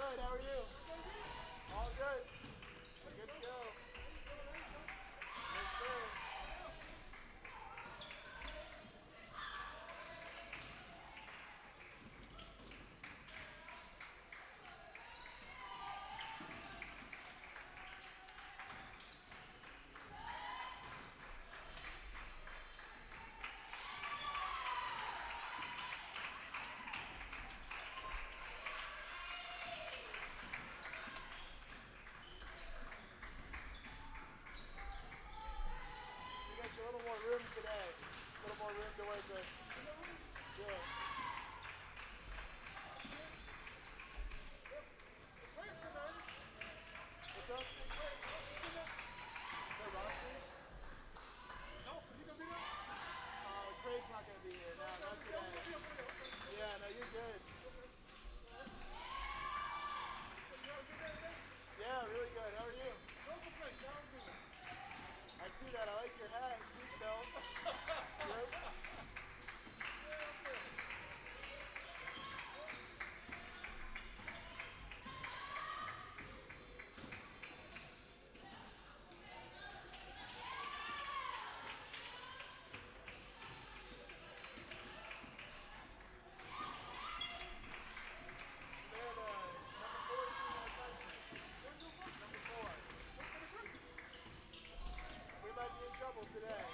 good. How are you? All good. We're good to go. Yes, sir. We got you a little more room today. A little more room to work with. Yeah. What's up? The rosters? Craig's not going to be here. No, not today. Yeah, no, you're good. Yeah, really good. How are you? I see that. I like your hat. Huge belt. Yep. They're the number 4 team in the country. Number 4. We might be in trouble today.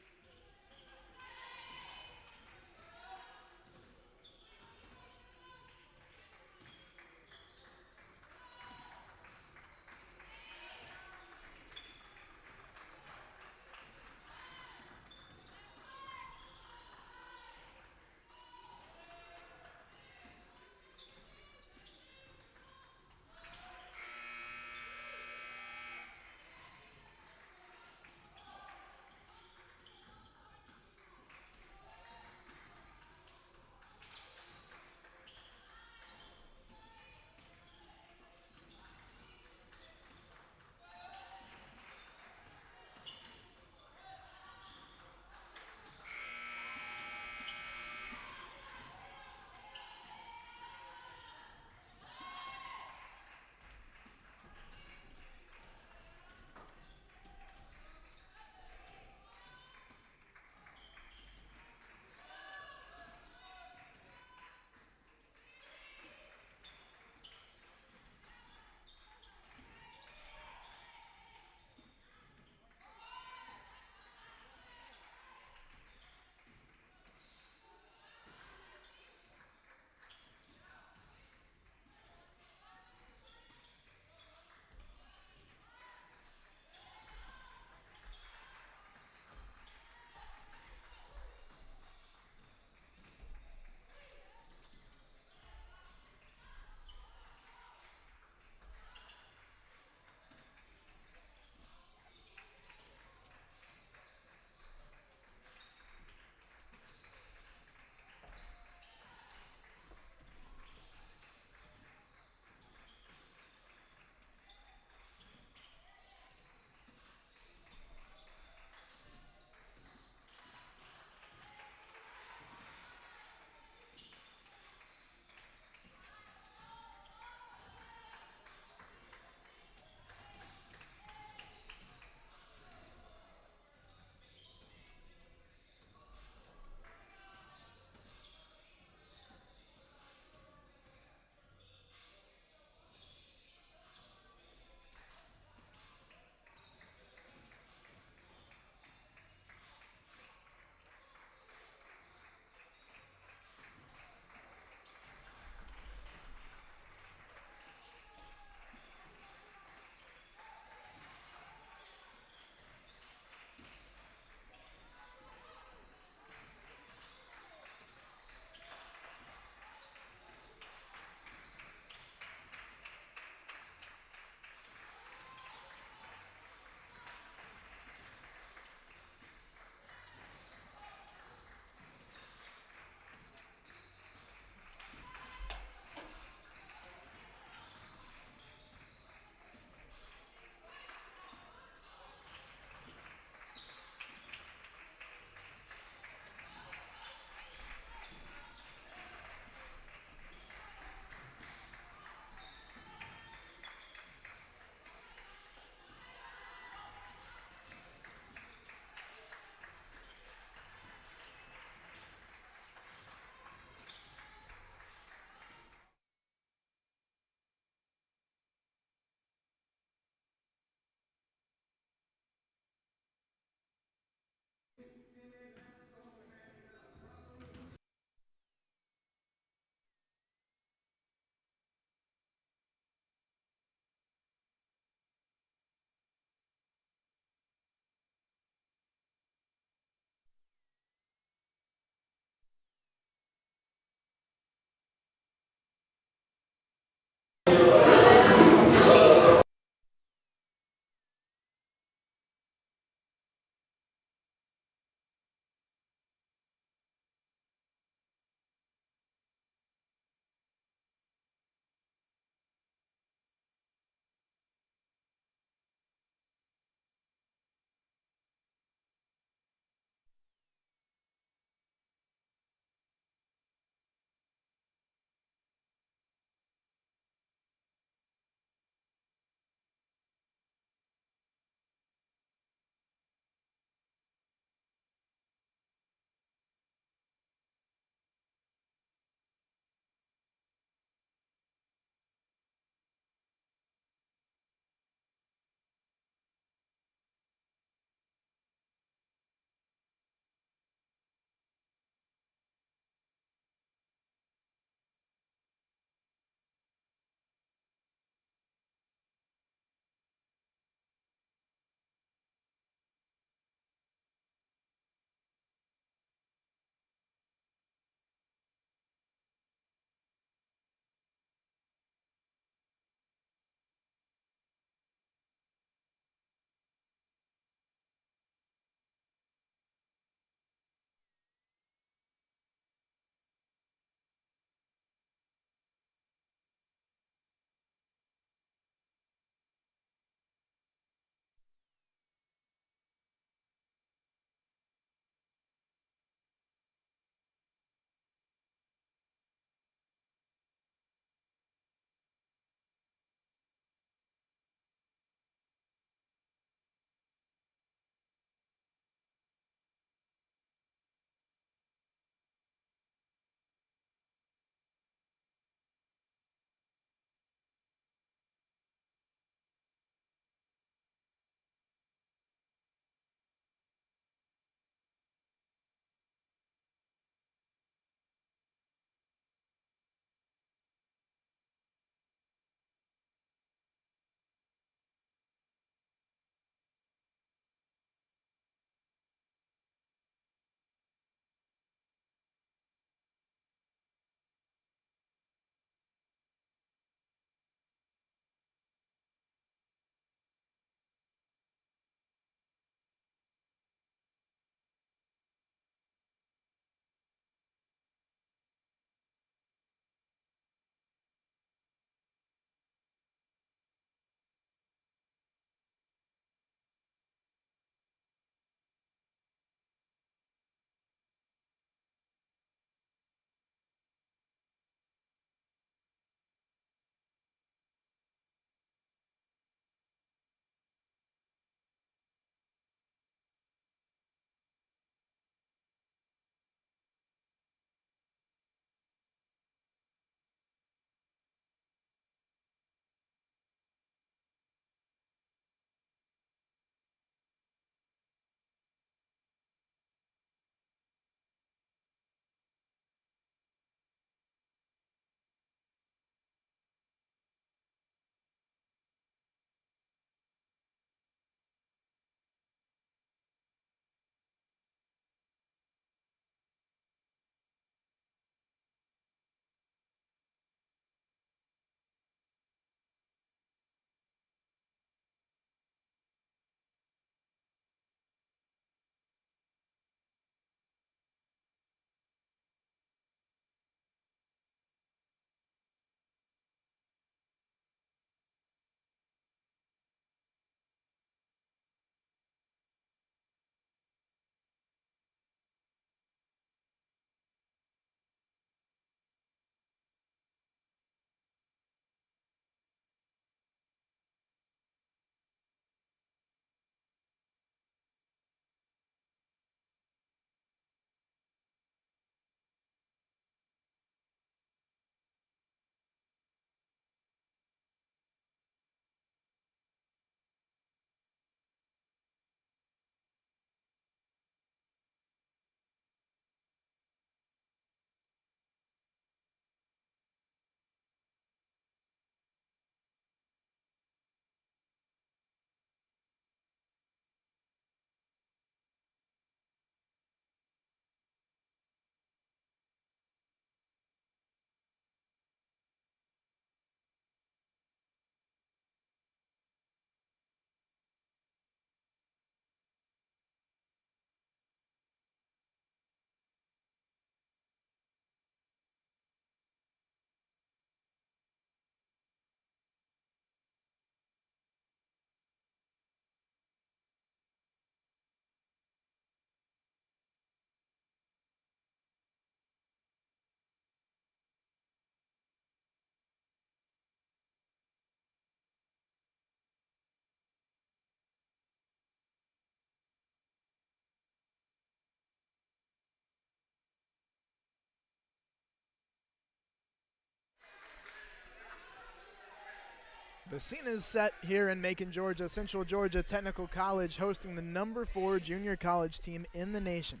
The scene is set here in Macon, Georgia. Central Georgia Technical College hosting the #4 junior college team in the nation.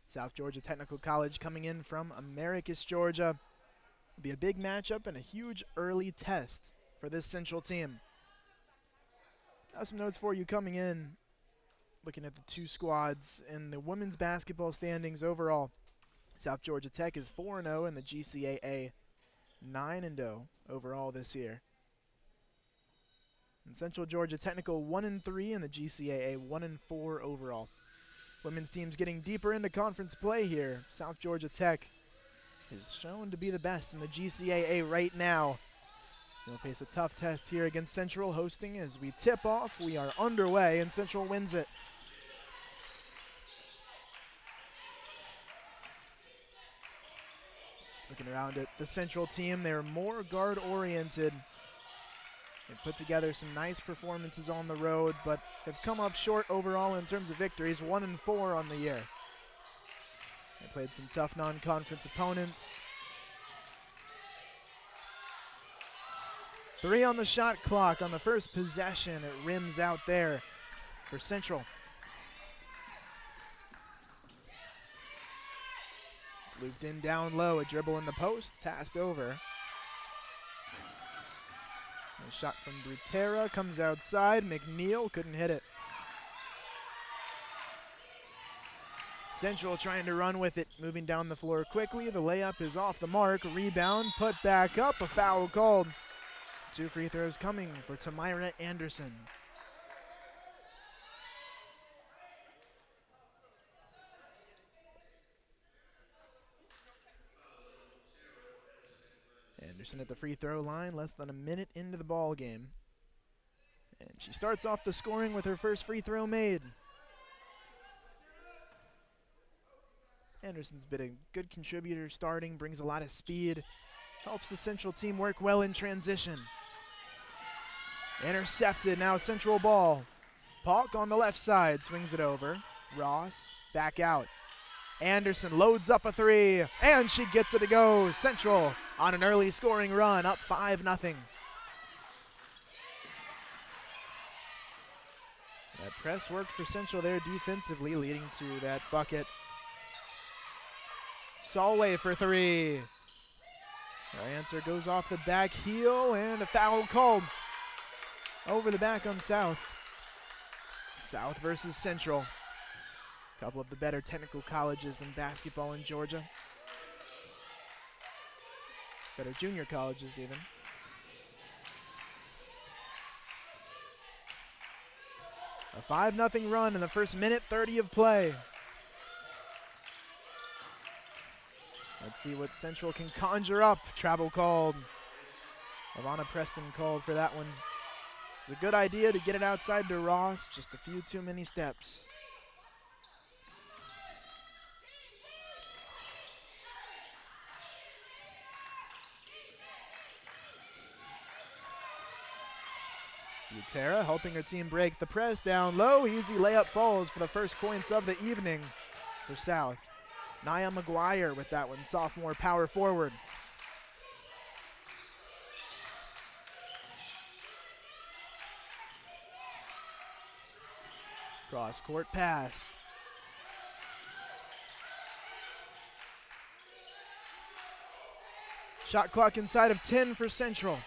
South Georgia Technical College coming in from Americus, Georgia. It'll be a big matchup and a huge early test for this Central team. I have some notes for you coming in, looking at the two squads in the women's basketball standings overall. South Georgia Tech is 4-0 in the GCAA, 9-0 overall this year. And Central Georgia Technical 1-3 in the GCAA, 1-4 overall. Women's teams getting deeper into conference play here. South Georgia Tech is shown to be the best in the GCAA right now. They'll face a tough test here against Central, hosting as we tip off. We are underway and Central wins it. Looking around at the Central team, they're more guard-oriented. They've put together some nice performances on the road, but have come up short overall in terms of victories, 1-4 on the year. They played some tough non-conference opponents. 3 on the shot clock on the first possession. It rims out there for Central. It's looped in down low, a dribble in the post, passed over. A shot from Brutera comes outside. McNeil couldn't hit it. Central trying to run with it, moving down the floor quickly. The layup is off the mark. Rebound, put back up. A foul called. 2 free throws coming for Tamira Anderson. Anderson at the free throw line, less than a minute into the ball game. And she starts off the scoring with her first free throw made. Anderson's been a good contributor starting, brings a lot of speed, helps the Central team work well in transition. Intercepted, now Central ball. Palk on the left side, swings it over. Ross back out. Anderson loads up a 3, and she gets it to go. Central on an early scoring run, up 5-0. That press worked for Central there defensively, leading to that bucket. Solway for 3. Her answer goes off the back heel, and a foul called over the back on South. South versus Central. A couple of the better technical colleges in basketball in Georgia. Better junior colleges even. A 5-0 run in the first minute 30 of play. Let's see what Central can conjure up. Travel called. Ivana Preston called for that one. It's a good idea to get it outside to Ross, just a few too many steps. Butera helping her team break the press down low. Easy layup falls for the first points of the evening for South. Nia McGuire with that one, sophomore power forward. Cross-court pass. Shot clock inside of 10 for Central.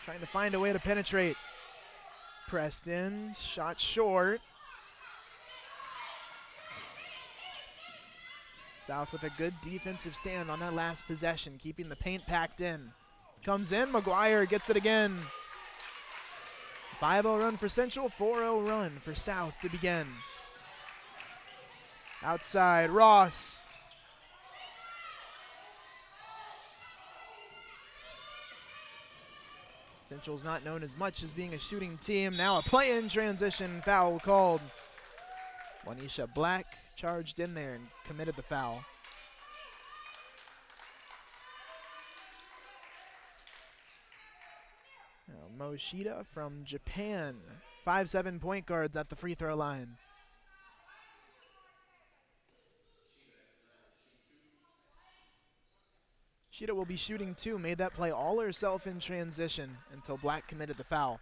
Trying to find a way to penetrate. Pressed in, shot short. South with a good defensive stand on that last possession, keeping the paint packed in. Comes in, McGuire gets it again. 5-0 run for Central, 4-0 run for South to begin. Outside, Ross. Central's not known as much as being a shooting team. Now a play-in transition, foul called. Juanisha Black charged in there and committed the foul. Now Moshida from Japan. 5'7" point guards at the free throw line. Sheeta will be shooting 2, made that play all herself in transition until Black committed the foul.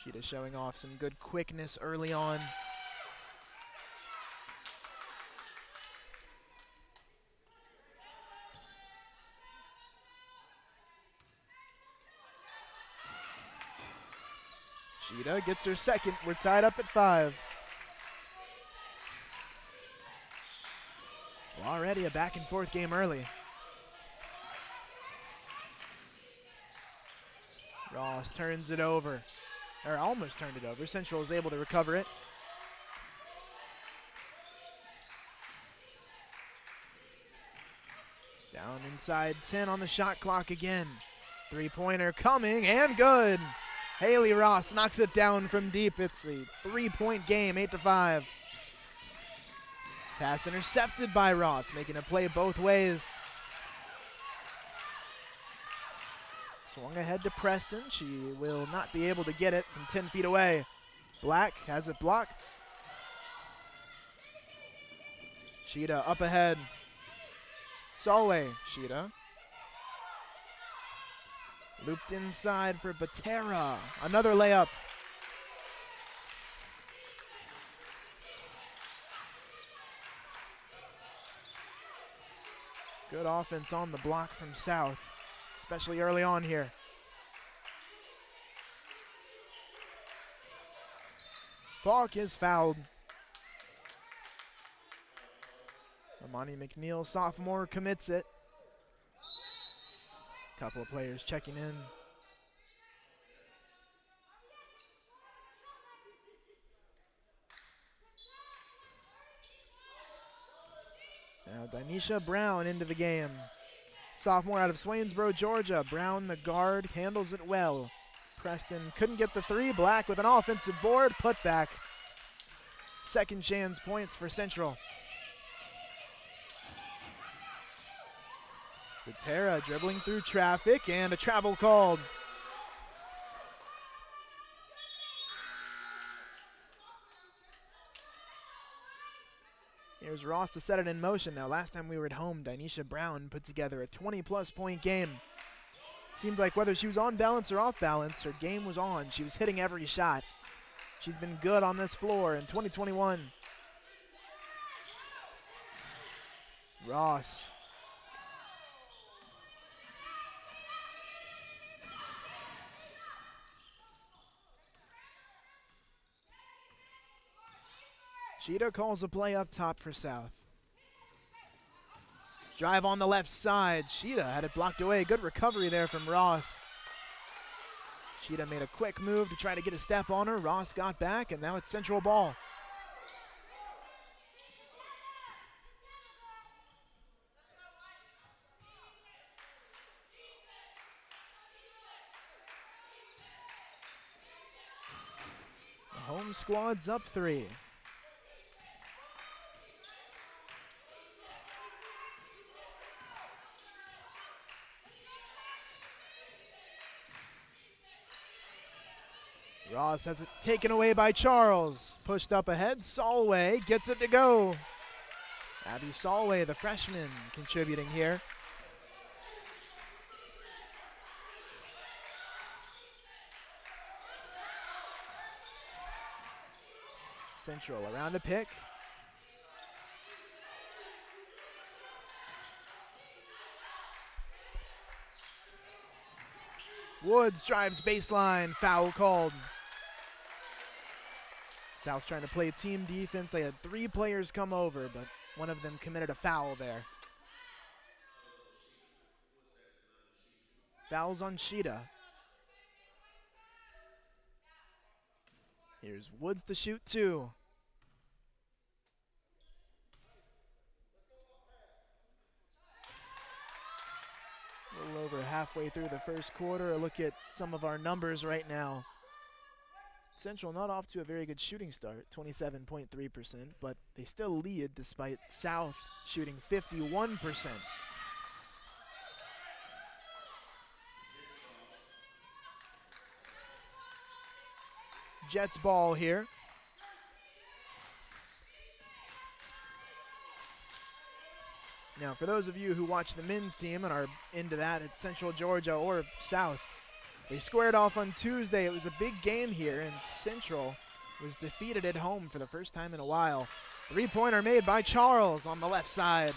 Sheeta showing off some good quickness early on. Sheeta gets her second. We're tied up at 5. Well, already a back and forth game early. Ross turns it over, or almost turned it over. Central is able to recover it. Down inside 10 on the shot clock again. Three-pointer coming and good. Haley Ross knocks it down from deep. It's a 3-point game, 8-5. Pass intercepted by Ross, making a play both ways. Swung ahead to Preston. She will not be able to get it from 10 feet away. Black has it blocked. Sheeta up ahead. Solway, Sheeta. Looped inside for Batera. Another layup. Good offense on the block from South, especially early on here. Falk is fouled. Amani McNeil, sophomore, commits it. Couple of players checking in. Now Danisha Brown into the game. Sophomore out of Swainsboro, Georgia. Brown, the guard, handles it well. Preston couldn't get the 3. Black with an offensive board, put back. Second chance points for Central. Batera dribbling through traffic and a travel called. Here's Ross to set it in motion. Now, last time we were at home, Danisha Brown put together a 20-plus point game. Seemed like whether she was on balance or off balance, her game was on. She was hitting every shot. She's been good on this floor in 2021. Ross. Sheeta calls a play up top for South. Drive on the left side. Sheeta had it blocked away. Good recovery there from Ross. Sheeta made a quick move to try to get a step on her. Ross got back, and now it's Central ball. The home squad's up 3. Ross has it taken away by Charles. Pushed up ahead. Solway gets it to go. Abby Solway, the freshman, contributing here. Central around the pick. Woods drives baseline. Foul called. South trying to play team defense. They had 3 players come over, but one of them committed a foul there. Fouls on Sheeta. Here's Woods to shoot 2. A little over halfway through the first quarter. A look at some of our numbers right now. Central not off to a very good shooting start, 27.3%, but they still lead despite South shooting 51%. Jets ball here. Now, for those of you who watch the men's team and are into that at Central Georgia or South, they squared off on Tuesday. It was a big game here, and Central was defeated at home for the first time in a while. Three-pointer made by Charles on the left side.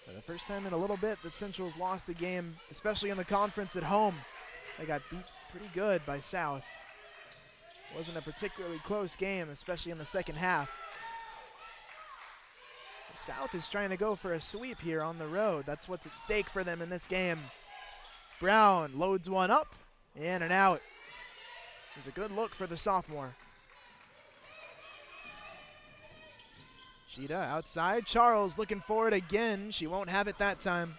For the first time in a little bit that Central's lost a game, especially in the conference at home. They got beat pretty good by South. Wasn't a particularly close game, especially in the second half. South is trying to go for a sweep here on the road. That's what's at stake for them in this game. Brown loads one up, in and out. It was a good look for the sophomore. Sheeta outside. Charles looking for it again. She won't have it that time.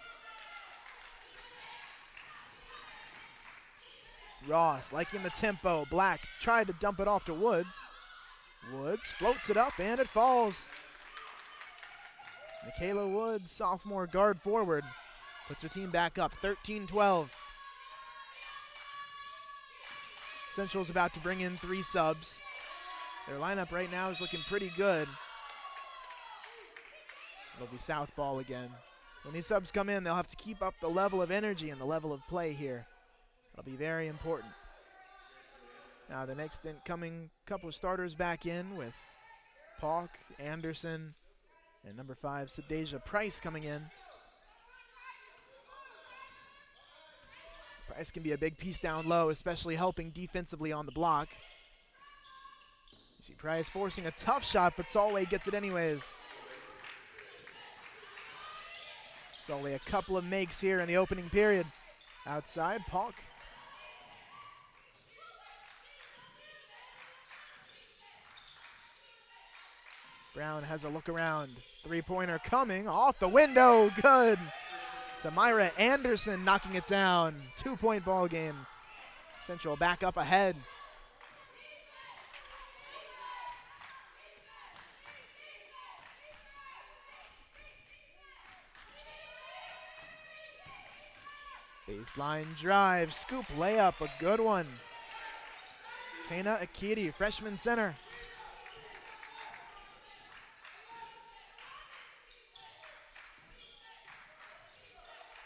Ross liking the tempo. Black tried to dump it off to Woods. Woods floats it up and it falls. Michaela Woods, sophomore guard forward, puts her team back up 13-12. Central's about to bring in 3 subs. Their lineup right now is looking pretty good. It'll be South ball again. When these subs come in, they'll have to keep up the level of energy and the level of play here. That'll be very important. Now the next incoming couple of starters back in with Pauk, Anderson, and number 5, Sadeja Price coming in. Price can be a big piece down low, especially helping defensively on the block. You see Price forcing a tough shot, but Solway gets it anyways. Solway a couple of makes here in the opening period. Outside, Pauk. Brown has a look around. Three-pointer coming off the window. Good. Samira Anderson knocking it down. 2-point ball game. Central back up ahead. Baseline drive, scoop layup, a good one. Tana Akiti, freshman center.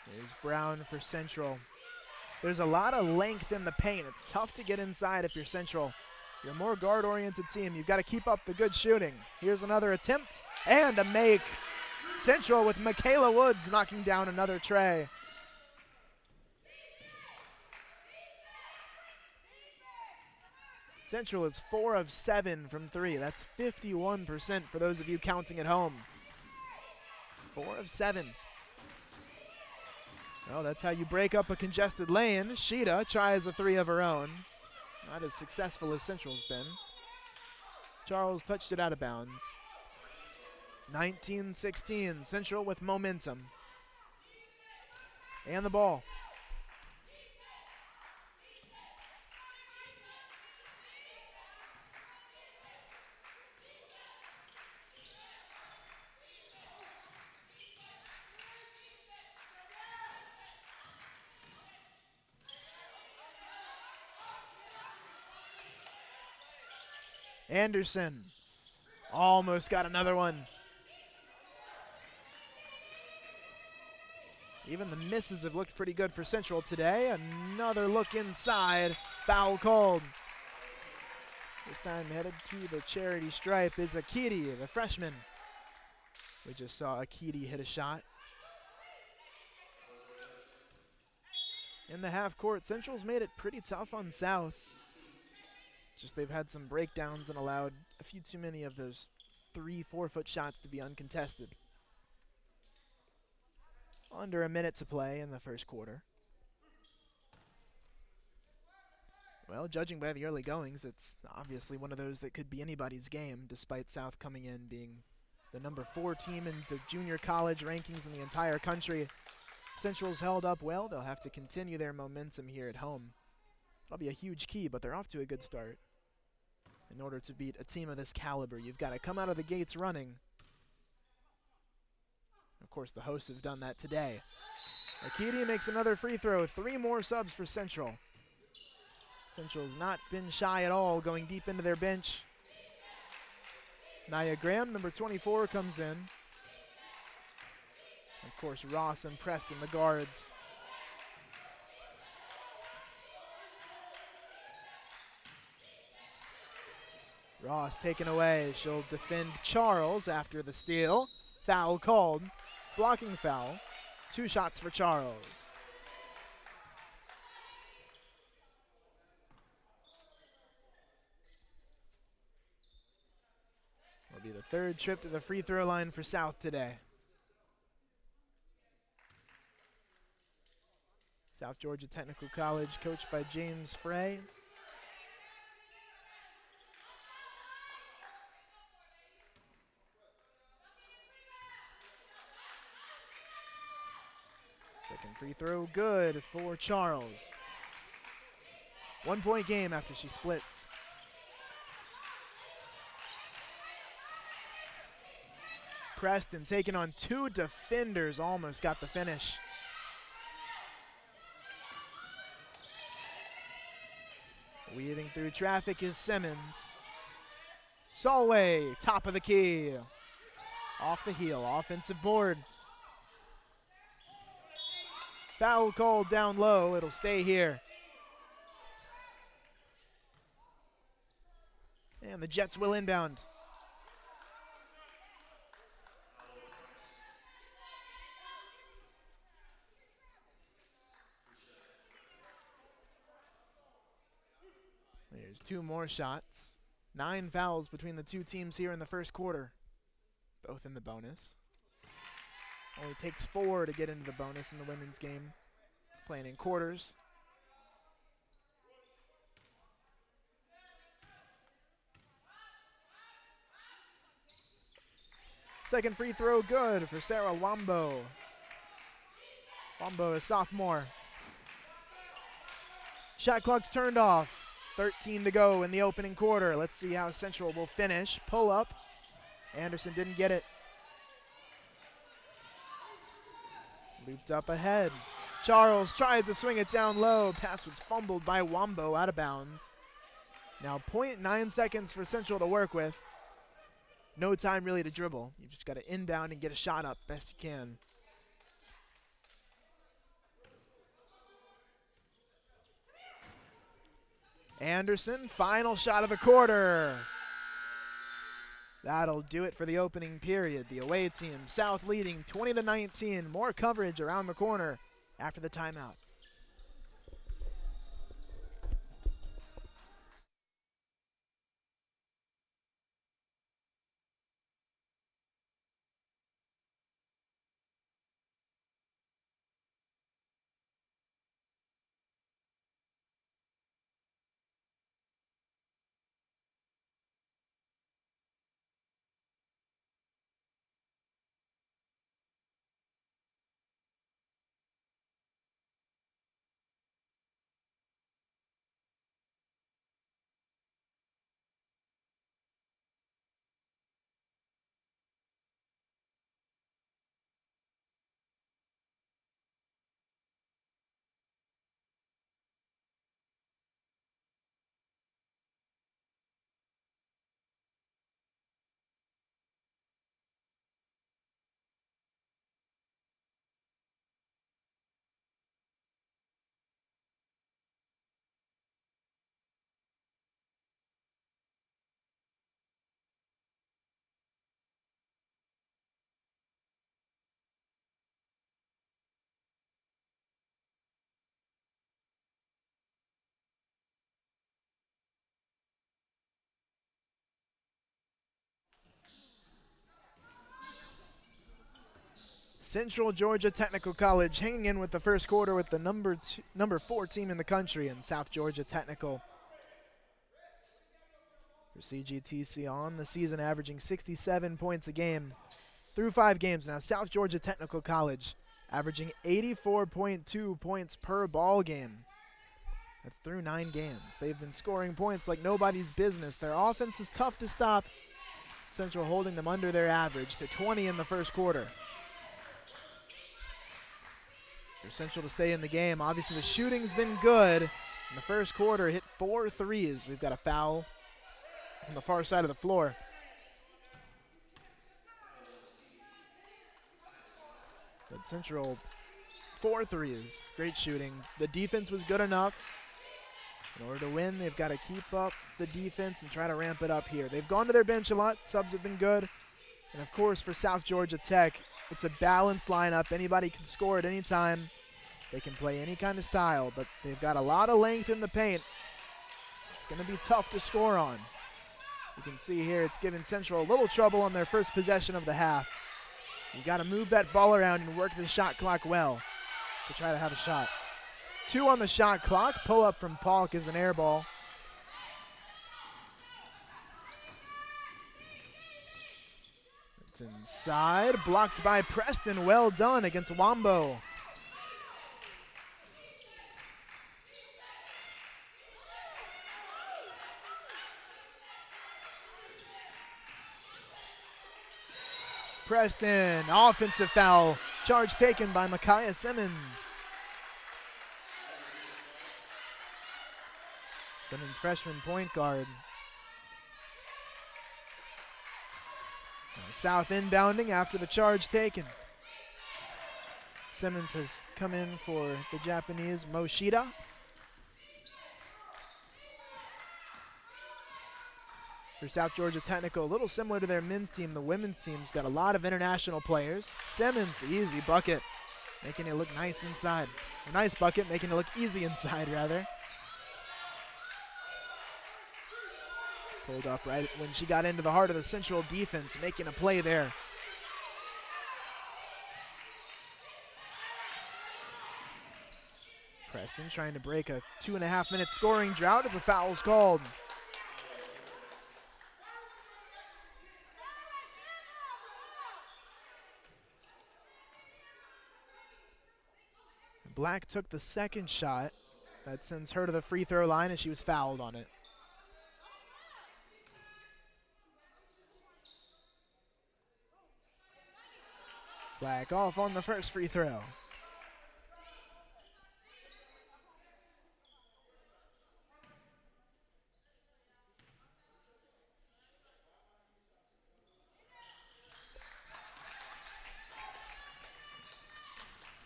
There's Brown for Central. There's a lot of length in the paint. It's tough to get inside if you're Central. You're a more guard-oriented team. You've got to keep up the good shooting. Here's another attempt and a make. Central with Michaela Woods knocking down another tray. Central is 4 of 7 from 3. That's 51% for those of you counting at home. 4 of 7. Well, that's how you break up a congested lane. Sheeta tries a 3 of her own. Not as successful as Central's been. Charles touched it out of bounds. 19-16, Central with momentum. And the ball. Anderson almost got another one. Even the misses have looked pretty good for Central today. Another look inside, foul called. This time headed to the charity stripe is Akiti, the freshman. We just saw Akiti hit a shot. In the half court, Central's made it pretty tough on South. Just they've had some breakdowns and allowed a few too many of those 3-4-foot shots to be uncontested. Under a minute to play in the first quarter. Well, judging by the early goings, it's obviously one of those that could be anybody's game, despite South coming in being the number 4 team in the junior college rankings in the entire country. Central's held up well. They'll have to continue their momentum here at home. That'll be a huge key, but they're off to a good start. In order to beat a team of this caliber, you've got to come out of the gates running. Of course, the hosts have done that today. Akiti makes another free throw. 3 more subs for Central. Central's not been shy at all, going deep into their bench. Nia Graham, number 24, comes in. Of course, Ross and Preston, the guards. Ross taken away. She'll defend Charles after the steal. Foul called. Blocking foul. 2 shots for Charles. Will be the 3rd trip to the free throw line for South today. South Georgia Technical College, coached by James Frey. Second free throw, good for Charles. 1-point game after she splits. Preston taking on 2 defenders, almost got the finish. Weaving through traffic is Simmons. Solway, top of the key. Off the heel, offensive board. Foul called down low, it'll stay here. And the Jets will inbound. There's 2 more shots. 9 fouls between the 2 teams here in the first quarter. Both in the bonus. Only takes 4 to get into the bonus in the women's game. Playing in quarters. Second free throw good for Sarah Wambo. Wambo is sophomore. Shot clock's turned off. 13 to go in the opening quarter. Let's see how Central will finish. Pull up. Anderson didn't get it. Looped up ahead. Charles tried to swing it down low. Pass was fumbled by Wambo out of bounds. Now 0.9 seconds for Central to work with. No time really to dribble. You've just got to inbound and get a shot up best you can. Anderson, final shot of the quarter. That'll do it for the opening period. The away team, South leading 20-19. More coverage around the corner after the timeout. Central Georgia Technical College hanging in with the first quarter with the number 4 team in the country in South Georgia Technical. For CGTC on the season, averaging 67 points a game through 5 games now. South Georgia Technical College averaging 84.2 points per ball game. That's through 9 games. They've been scoring points like nobody's business. Their offense is tough to stop. Central holding them under their average to 20 in the first quarter. For Central to stay in the game, obviously the shooting's been good. In the first quarter, hit 4 threes. We've got a foul on the far side of the floor. The But Central 4 threes. Great shooting. The defense was good enough. In order to win, they've got to keep up the defense and try to ramp it up here. They've gone to their bench a lot. Subs have been good. And, of course, for South Georgia Tech, it's a balanced lineup. Anybody can score at any time. They can play any kind of style, but they've got a lot of length in the paint. It's going to be tough to score on. You can see here it's giving Central a little trouble on their first possession of the half. You got to move that ball around and work the shot clock well to try to have a shot. 2 on the shot clock. Pull up from Polk is an air ball. It's inside. Blocked by Preston. Well done against Wambo. Preston, offensive foul. Charge taken by Micaiah Simmons. Simmons, freshman point guard. South inbounding after the charge taken. Simmons has come in for the Japanese Moshida. For South Georgia Technical, a little similar to their men's team, the women's team's got a lot of international players. Simmons, easy bucket, making it look nice inside. A nice bucket, making it look easy inside, rather. Pulled up right when she got into the heart of the Central defense, making a play there. Preston trying to break a 2.5-minute scoring drought as a foul's called. Black took the second shot. That sends her to the free throw line, and she was fouled on it. Black off on the first free throw.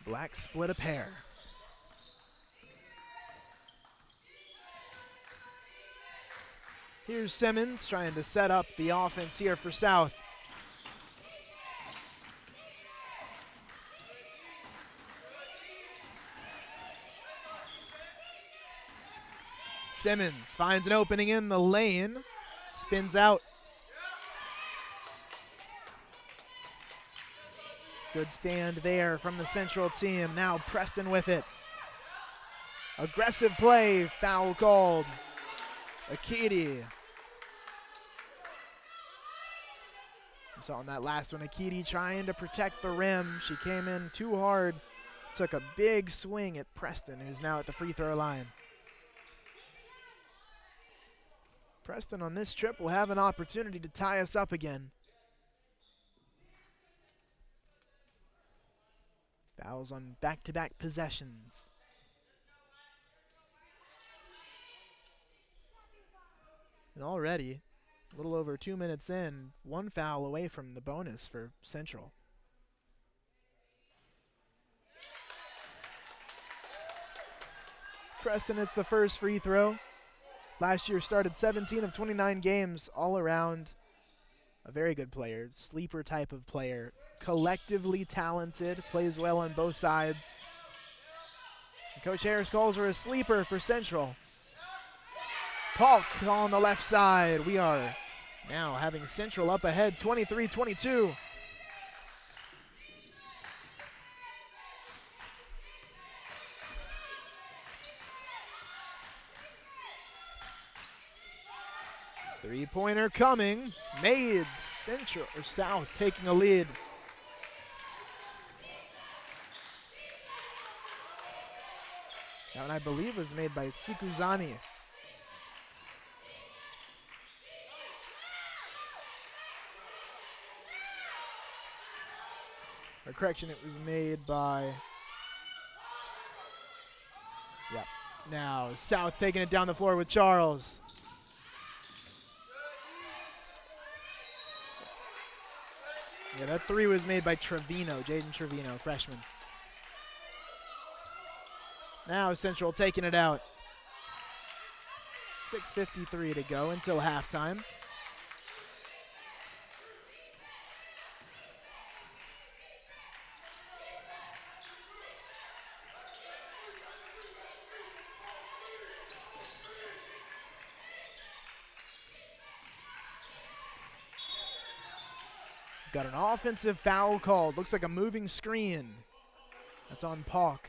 Black split a pair. Here's Simmons trying to set up the offense here for South. Simmons finds an opening in the lane, spins out. Good stand there from the Central team. Now Preston with it. Aggressive play, foul called. Akiti. You saw in that last one, Akiti trying to protect the rim. She came in too hard, took a big swing at Preston, who's now at the free throw line. Preston on this trip will have an opportunity to tie us up again. Fouls on back-to-back possessions. And already, a little over 2 minutes in, 1 foul away from the bonus for Central. Preston hits the first free throw. Last year started 17 of 29 games all around. A very good player, sleeper type of player. Collectively talented, plays well on both sides. And Coach Harris calls her a sleeper for Central. Polk on the left side. We are now having Central up ahead 23-22. Three-pointer coming, made. Central or South taking a lead. That one I believe was made by Sikuzani. Or correction, it was made by, yep. Now South taking it down the floor with Charles. Yeah, that three was made by Trevino, Jaden Trevino, freshman. Now Central taking it out. 6:53 to go until halftime. Got an offensive foul called. Looks like a moving screen. That's on Pauk.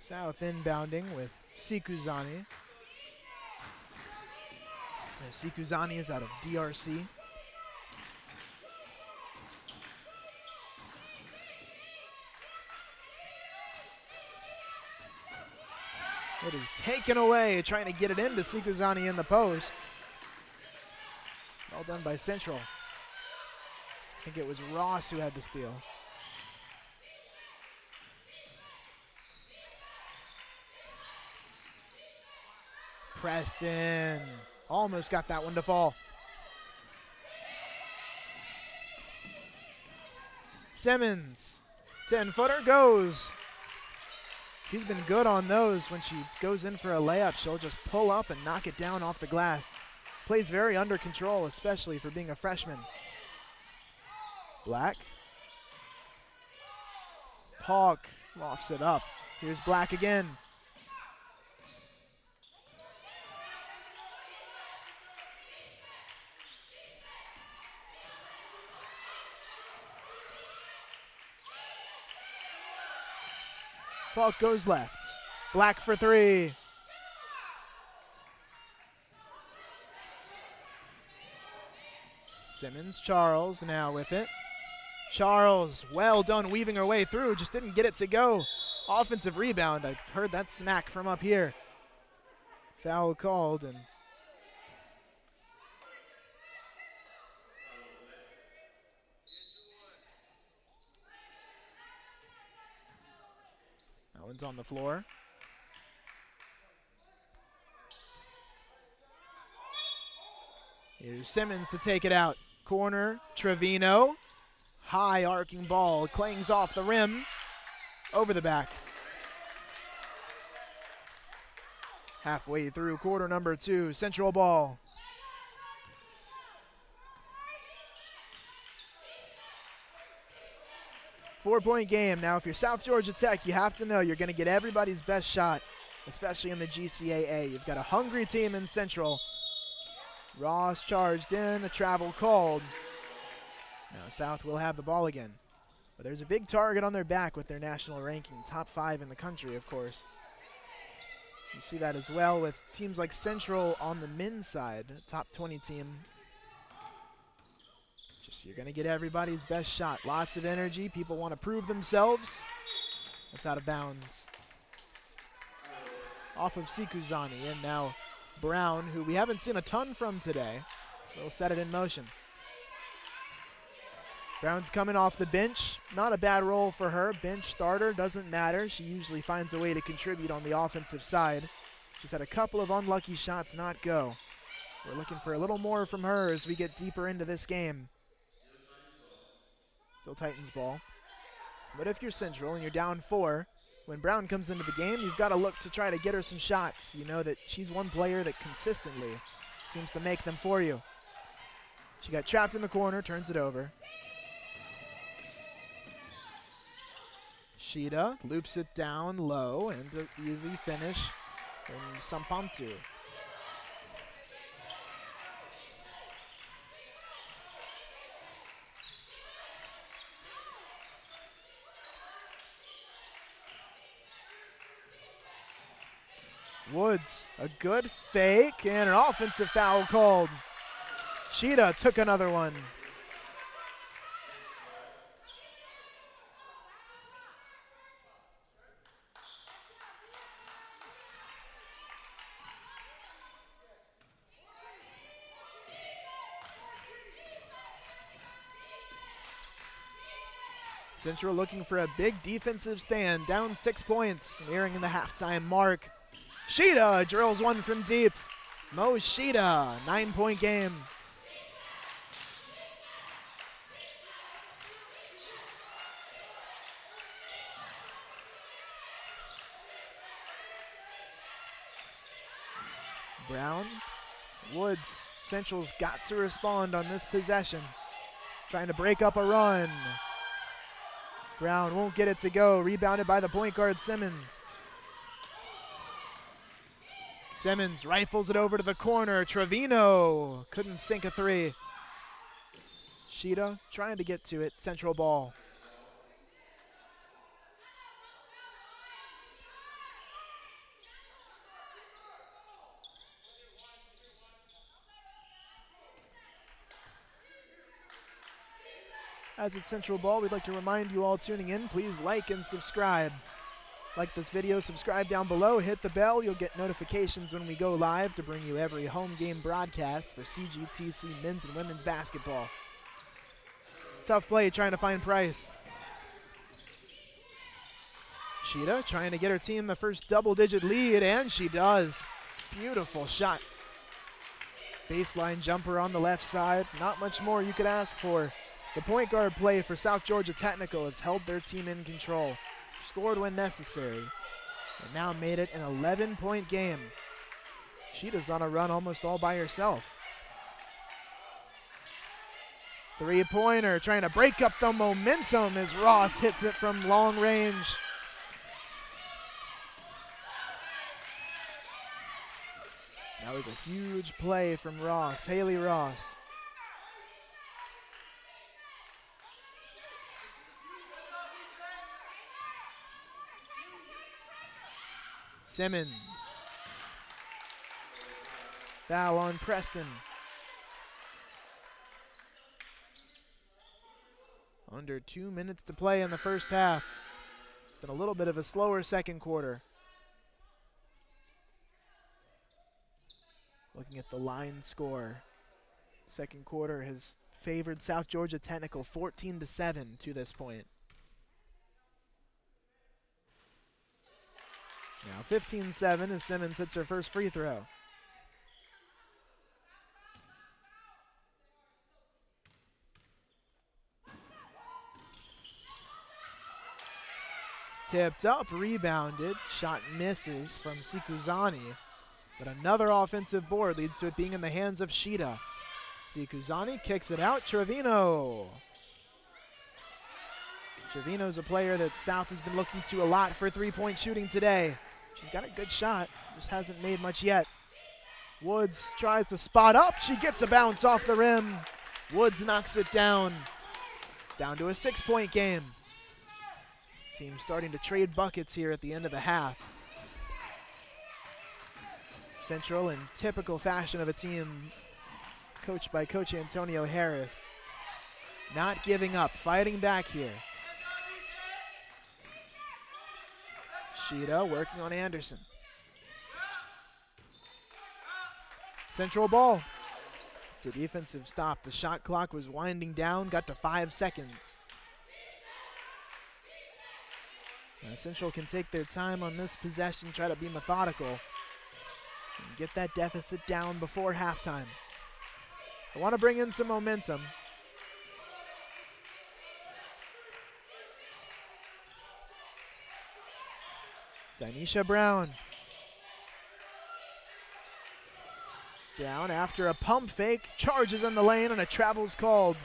South inbounding with Sikuzani. Sikuzani is out of DRC. It is taken away, trying to get it into Sikuzani in the post. Well done by Central. I think it was Ross who had the steal. Preston almost got that one to fall. Simmons, 10-footer goes. She's been good on those. When she goes in for a layup, she'll just pull up and knock it down off the glass. Plays very under control, especially for being a freshman. Black. Pauk lofts it up. Here's Black again. Pauk goes left. Black for three. Simmons, Charles now with it. Charles, well done weaving her way through, just didn't get it to go. Offensive rebound, I heard that smack from up here. Foul called, and that one's on the floor. Here's Simmons to take it out. Corner, Trevino. High arcing ball, clangs off the rim, over the back. Halfway through quarter number 2, Central ball. Four-point game. Now, if you're South Georgia Tech, you have to know you're going to get everybody's best shot, especially in the GCAA. You've got a hungry team in Central. Ross charged in, a travel called. Now South will have the ball again. But there's a big target on their back with their national ranking, top 5 in the country, of course. You see that as well with teams like Central on the men's side, top 20 team. Just you're going to get everybody's best shot. Lots of energy. People want to prove themselves. That's out of bounds. Off of Sikuzani, and now Brown, who we haven't seen a ton from today, will set it in motion. Brown's coming off the bench. Not a bad role for her. Bench starter, doesn't matter. She usually finds a way to contribute on the offensive side. She's had a couple of unlucky shots not go. We're looking for a little more from her as we get deeper into this game. Still Titans ball. But if you're Central and you're down 4, when Brown comes into the game, you've got to look to try to get her some shots. You know that she's one player that consistently seems to make them for you. She got trapped in the corner, turns it over. Shida loops it down low, and an easy finish from Sampamtu. Woods, a good fake, and an offensive foul called. Shida took another one. Central looking for a big defensive stand, down 6 points, nearing the halftime mark. Sheeta drills one from deep. Mo Sheeta, 9-point game. Brown, Woods, Central's got to respond on this possession. Trying to break up a run. Brown won't get it to go. Rebounded by the point guard, Simmons. Simmons rifles it over to the corner. Trevino couldn't sink a three. Sheeta trying to get to it. Central ball. As it's Central ball, we'd like to remind you all tuning in, please like and subscribe. Like this video, subscribe down below, hit the bell. You'll get notifications when we go live to bring you every home game broadcast for CGTC men's and women's basketball. Tough play trying to find Price. Sheeta trying to get her team the first double-digit lead, and she does. Beautiful shot. Baseline jumper on the left side. Not much more you could ask for. The point guard play for South Georgia Technical has held their team in control. Scored when necessary, and now made it an 11-point game. Sheeta's on a run almost all by herself. Three-pointer, trying to break up the momentum as Ross hits it from long range. That was a huge play from Ross, Haley Ross. Simmons. Foul on Preston. Under 2 minutes to play in the first half. Been a little bit of a slower second quarter. Looking at the line score. Second quarter has favored South Georgia Technical 14-7 to this point. Now 15-7 as Simmons hits her first free throw. Tipped up, rebounded, shot misses from Sikuzani, but another offensive board leads to it being in the hands of Sheeta. Sikuzani kicks it out, Trevino. Trevino's a player that South has been looking to a lot for three-point shooting today. She's got a good shot, just hasn't made much yet. Woods tries to spot up. She gets a bounce off the rim. Woods knocks it down. Down to a 6-point game. Team starting to trade buckets here at the end of the half. Central, in typical fashion of a team coached by Coach Antonio Harris, not giving up, fighting back here. Sheeta working on Anderson. Central ball. It's a defensive stop. The shot clock was winding down, got to 5 seconds. Now Central can take their time on this possession, try to be methodical, and get that deficit down before halftime. I want to bring in some momentum. Danisha Brown. Brown, after a pump fake, charges in the lane, and a travel's called.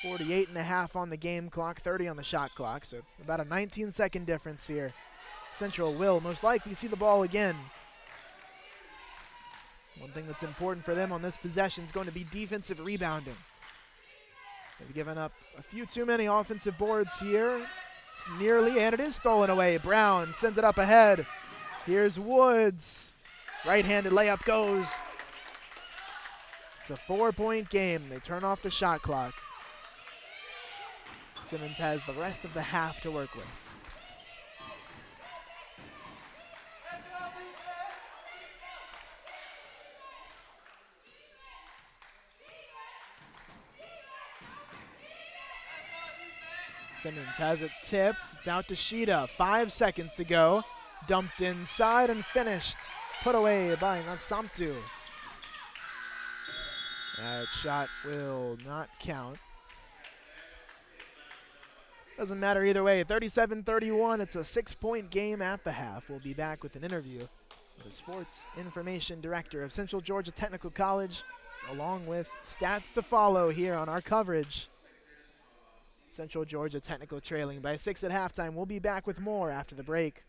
48.5 on the game clock, 30 on the shot clock, so about a 19-second difference here. Central will most likely see the ball again. One thing that's important for them on this possession is going to be defensive rebounding. They've given up a few too many offensive boards here. It's nearly, and it is stolen away. Brown sends it up ahead. Here's Woods. Right-handed layup goes. It's a 4-point game. They turn off the shot clock. Simmons has the rest of the half to work with. Simmons has it tipped. It's out to Sheeta. 5 seconds to go. Dumped inside and finished. Put away by Nsamptu. That shot will not count. Doesn't matter either way. 37-31. It's a 6-point game at the half. We'll be back with an interview with the Sports Information Director of Central Georgia Technical College, along with stats to follow here on our coverage. Central Georgia Technical trailing by 6 at halftime. We'll be back with more after the break.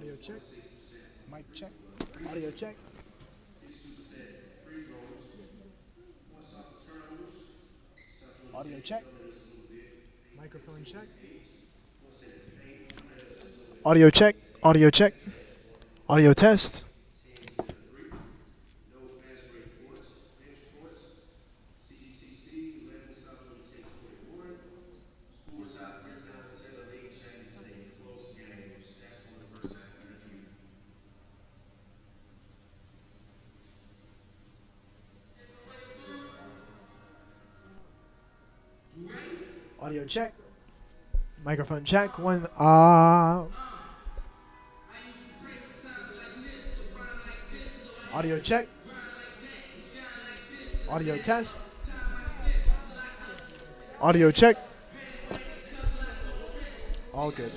Audio check. Mic check. Audio check. Audio check. Microphone check. Audio check. Audio check. Audio test. Audio check. Microphone check. One. Audio check. Audio test. Audio check. All good.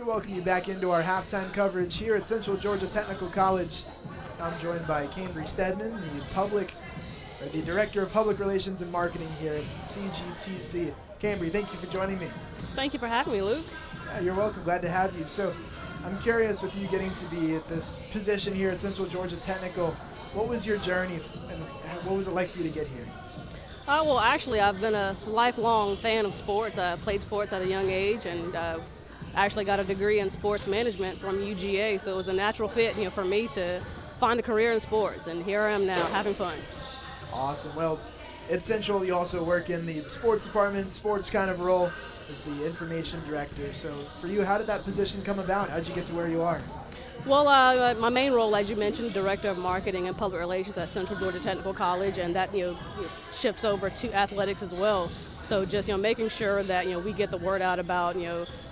We welcome you back into our halftime coverage here at Central Georgia Technical College. I'm joined by Cambry Stedman, the Director of Public Relations and Marketing here at CGTC. Cambry, thank you for joining me. Thank you for having me, Luke. Yeah, you're welcome. Glad to have you. So I'm curious, with you getting to be at this position here at Central Georgia Technical, what was your journey and what was it like for you to get here? Well, actually, I've been a lifelong fan of sports. I played sports at a young age and actually got a degree in sports management from UGA, so it was a natural fit, for me to find a career in sports, and here I am now, having fun. Awesome. Well, at Central, you also work in the sports department, sports kind of role as the information director. So for you, how did that position come about? How did you get to where you are? Well, my main role, as you mentioned, Director of Marketing and Public Relations at Central Georgia Technical College, and that shifts over to athletics as well. So just making sure that we get the word out about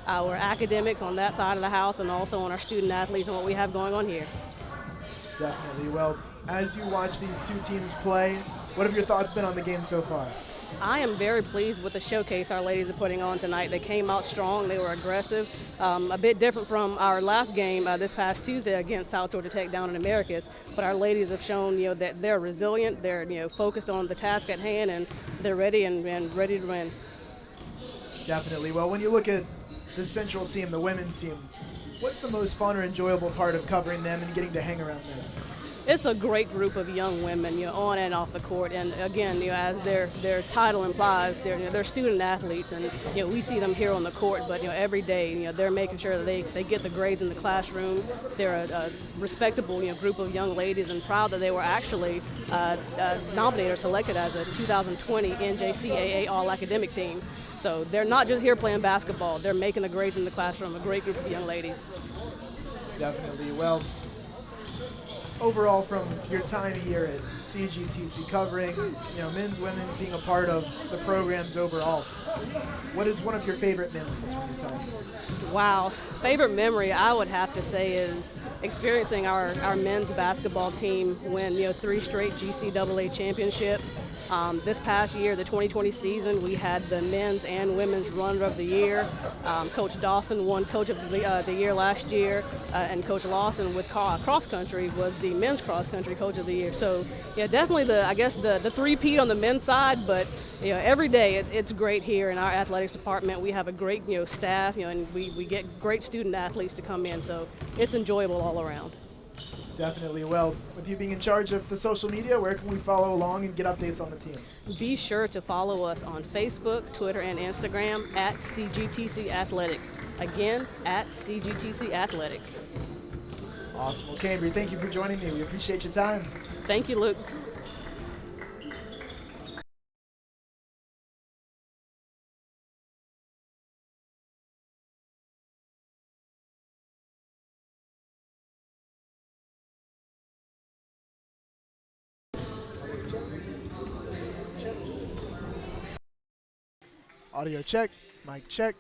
our academics on that side of the house, and also on our student athletes and what we have going on here. Definitely. Well, as you watch these two teams play, what have your thoughts been on the game so far? I am very pleased with the showcase our ladies are putting on tonight. They came out strong. They were aggressive. A bit different from our last game this past Tuesday against South Georgia Tech down in Americus. But our ladies have shown that they're resilient. They're focused on the task at hand, and they're ready and ready to win. Definitely. Well, when you look at the Central team, the women's team, what's the most fun or enjoyable part of covering them and getting to hang around them? It's a great group of young women, on and off the court, and again, as their title implies, they're student athletes, and we see them here on the court, but every day, they're making sure that they get the grades in the classroom. They're a respectable, group of young ladies, and proud that they were actually nominated or selected as a 2020 NJCAA All-Academic Team. So they're not just here playing basketball; they're making the grades in the classroom. A great group of young ladies. Definitely. Well, overall, from your time here at CGTC covering, men's, women's, being a part of the programs overall, what is one of your favorite memories from your time? Wow. Favorite memory, I would have to say, is experiencing our men's basketball team win, 3 straight GCAA championships. This past year, the 2020 season, we had the men's and women's runner of the year. Coach Dawson won coach of the year last year, and Coach Lawson with cross country was the men's cross country coach of the year. So yeah, definitely the three-peat on the men's side, but every day it's great here in our athletics department. We have a great staff, and we get great student athletes to come in, so it's enjoyable all around. Definitely. Well, with you being in charge of the social media, where can we follow along and get updates on the teams? Be sure to follow us on Facebook, Twitter, and Instagram at CGTC Athletics. Again, at CGTC Athletics. Awesome. Well, Cambry, thank you for joining me. We appreciate your time. Thank you, Luke. Audio check, mic check.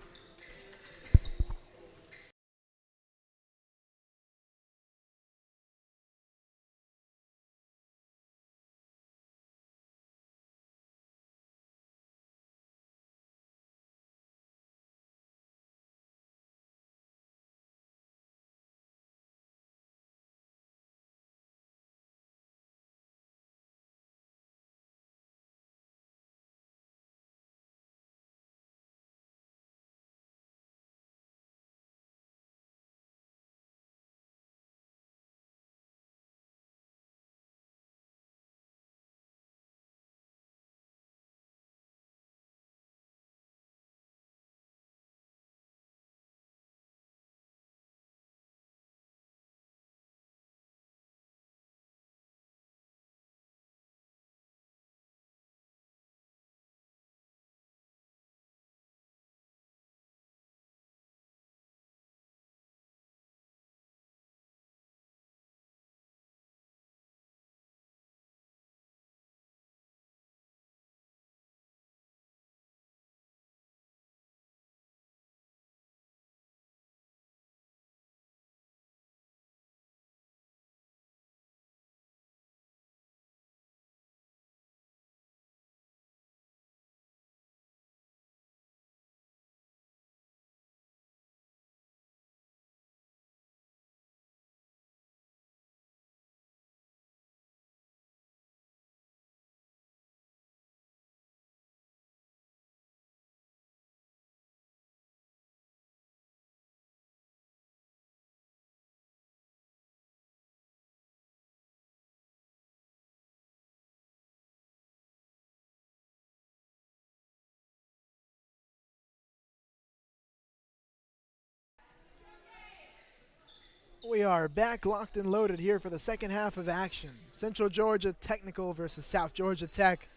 We are back locked and loaded here for the second half of action. Central Georgia Technical versus South Georgia Tech.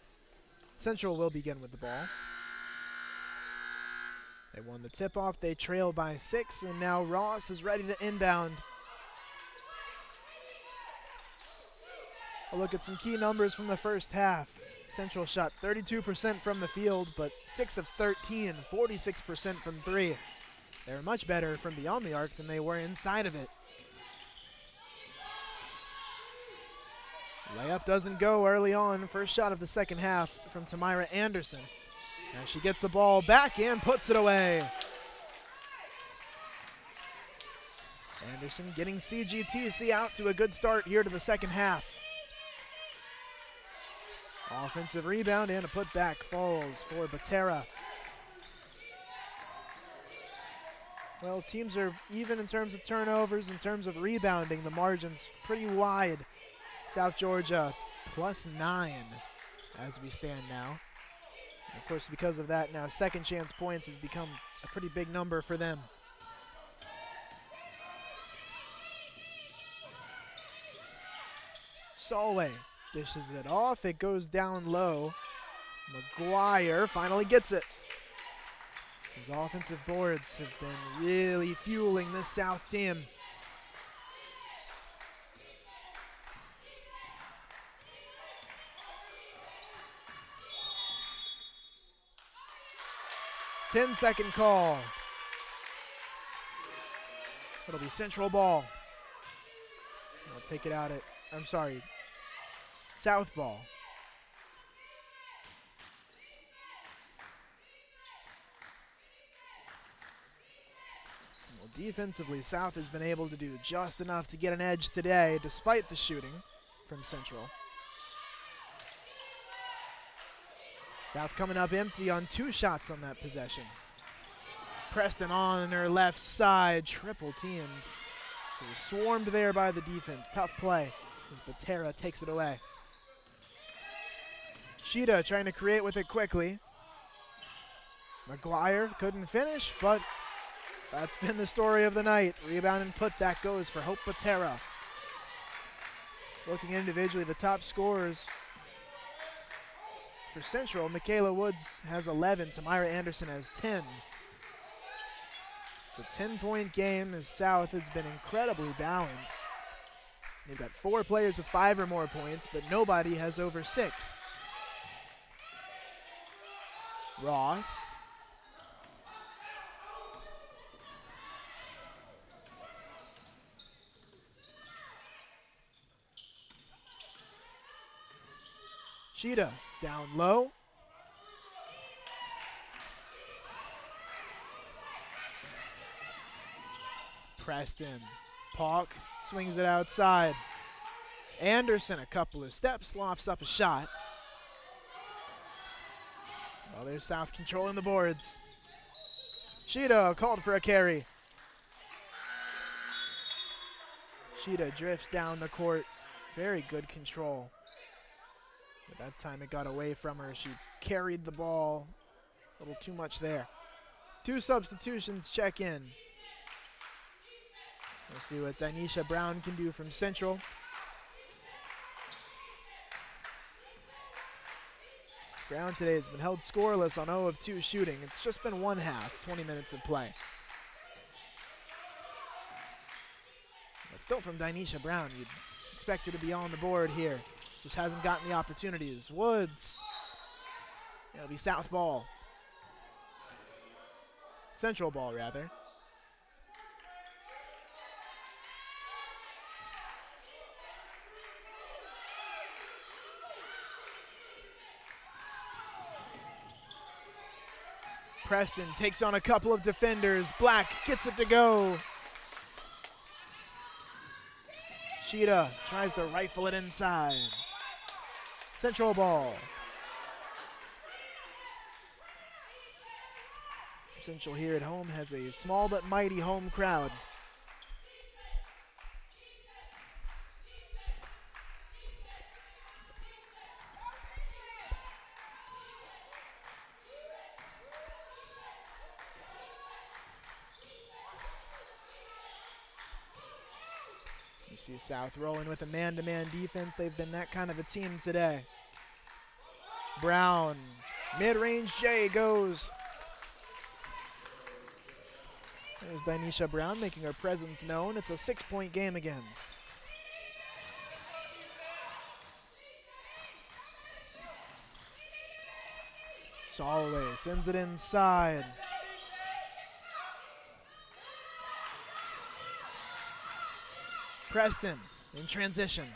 Central will begin with the ball. They won the tip-off. They trail by 6, and now Ross is ready to inbound. A look at some key numbers from the first half. Central shot 32% from the field, but 6 of 13, 46% from 3. They were much better from beyond the arc than they were inside of it. Layup doesn't go early on. First shot of the second half from Tamira Anderson. As she gets the ball back and puts it away. Anderson getting CGTC out to a good start here to the second half. Offensive rebound and a putback falls for Batera. Well, teams are even in terms of turnovers, in terms of rebounding. The margin's pretty wide. South Georgia +9 as we stand now. And of course, because of that, now second chance points has become a pretty big number for them. Solway dishes it off. It goes down low. McGuire finally gets it. Those offensive boards have been really fueling this South team. Ten-second call. It'll be Central ball. I'll take it out at, I'm sorry, South ball. Well, defensively, South has been able to do just enough to get an edge today, despite the shooting from Central. South coming up empty on 2 shots on that possession. Preston on her left side, triple teamed. They were swarmed there by the defense. Tough play as Batera takes it away. Sheeta trying to create with it quickly. McGuire couldn't finish, but that's been the story of the night. Rebound and putback goes for Hope Batera. Looking individually, the top scorers for Central, Michaela Woods has 11, Tamira Anderson has 10. It's a 10-point game as South has been incredibly balanced. They've got 4 players with 5 or more points, but nobody has over 6. Ross. Sheeta down low. Preston. Pauk swings it outside. Anderson, a couple of steps, lofts up a shot. Well, there's South controlling the boards. Sheeta called for a carry. Sheeta drifts down the court. Very good control. But that time it got away from her. She carried the ball a little too much there. 2 substitutions check in. We'll see what Dynesha Brown can do from Central. Brown today has been held scoreless on 0 of 2 shooting. It's just been 1 half, 20 minutes of play. But still from Dynesha Brown, you'd expect her to be on the board here. Just hasn't gotten the opportunities. Woods. It'll be South ball. Central ball, rather. Preston takes on a couple of defenders. Black gets it to go. Sheeta tries to rifle it inside. Central ball. Central here at home has a small but mighty home crowd. See South rolling with a man-to-man defense. They've been that kind of a team today. Brown, mid-range J goes. There's Dinesha Brown making her presence known. It's a 6-point game again. Solway sends it inside. Preston in transition.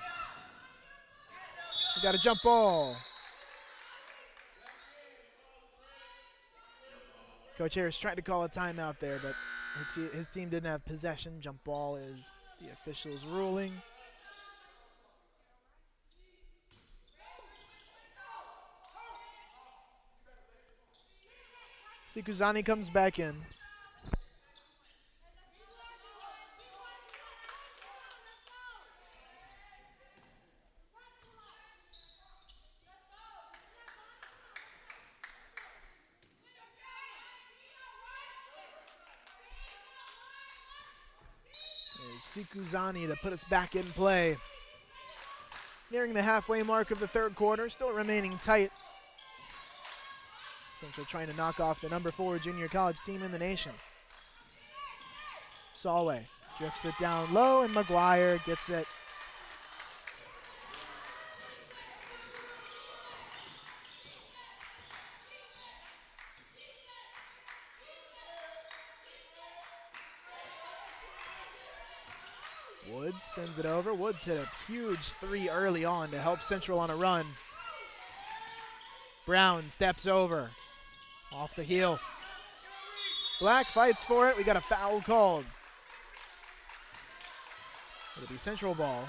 We got a jump ball. Coach Harris tried to call a timeout there, but his team didn't have possession. Jump ball is the official's ruling. Sikuzani comes back in. There's Sikuzani to put us back in play. Nearing the halfway mark of the third quarter, still remaining tight. Central trying to knock off the number 4 junior college team in the nation. Solway drifts it down low, and McGuire gets it. Woods sends it over. Woods hit a huge 3 early on to help Central on a run. Brown steps over. Off the heel. Black fights for it. We got a foul called. It'll be Central ball.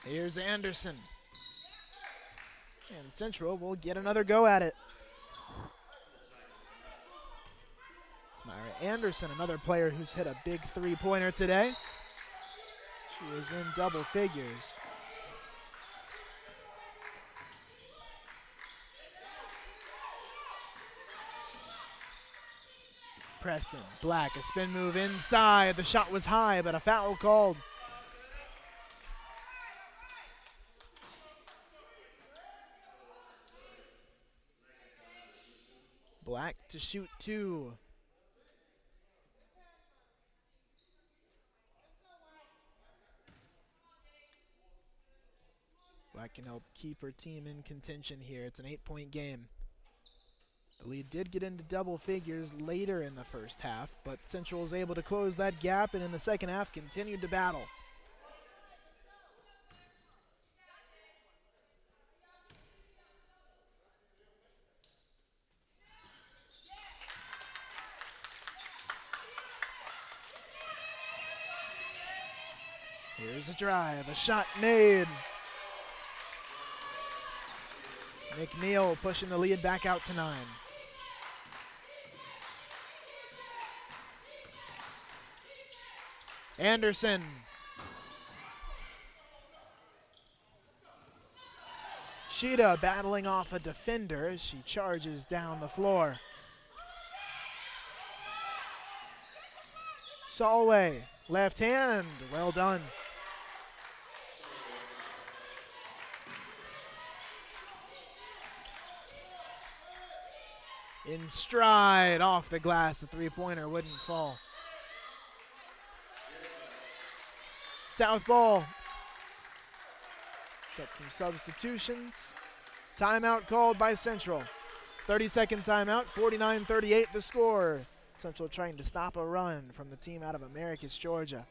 Here's Anderson. And Central will get another go at it. It's Myra Anderson, another player who's hit a big 3-pointer today. She is in double figures. Preston, Black, a spin move inside. The shot was high, but a foul called. Black to shoot 2. Black can help keep her team in contention here. It's an 8-point game. The lead did get into double figures later in the first half, but Central was able to close that gap, and in the second half continued to battle. Here's a drive, a shot made. McNeil pushing the lead back out to 9. Anderson. Sheeta battling off a defender as she charges down the floor. Solway, left hand, well done. In stride, off the glass, the 3-pointer wouldn't fall. South ball. Got some substitutions. Timeout called by Central. 30-second timeout, 49-38 the score. Central trying to stop a run from the team out of Americus, Georgia.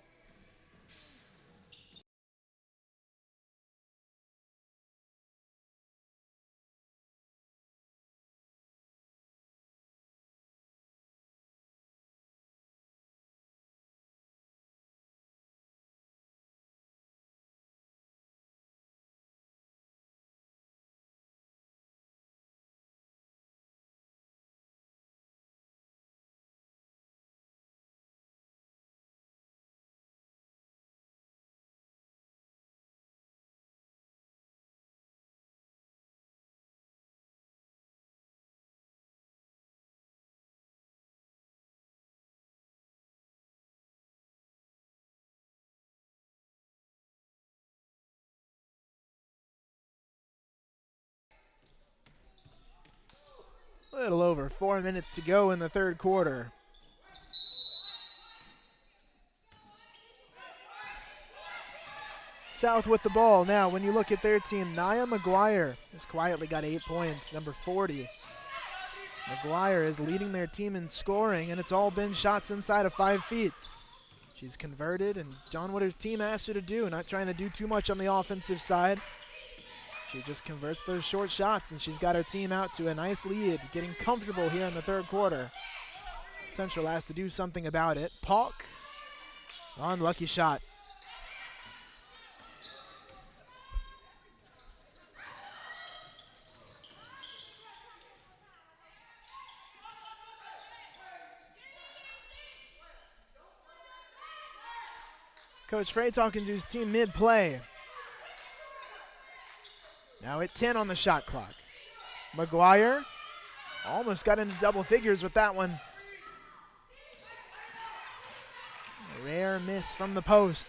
A little over 4 minutes to go in the third quarter. South with the ball. Now, when you look at their team, Nia McGuire has quietly got 8 points, number 40. McGuire is leading their team in scoring, and it's all been shots inside of 5 feet. She's converted and done what her team asked her to do, not trying to do too much on the offensive side. She just converts those short shots, and she's got her team out to a nice lead, getting comfortable here in the third quarter. Central has to do something about it. Palk, unlucky shot. Coach Frey talking to his team mid-play. Now at 10 on the shot clock. McGuire almost got into double figures with that one. A rare miss from the post.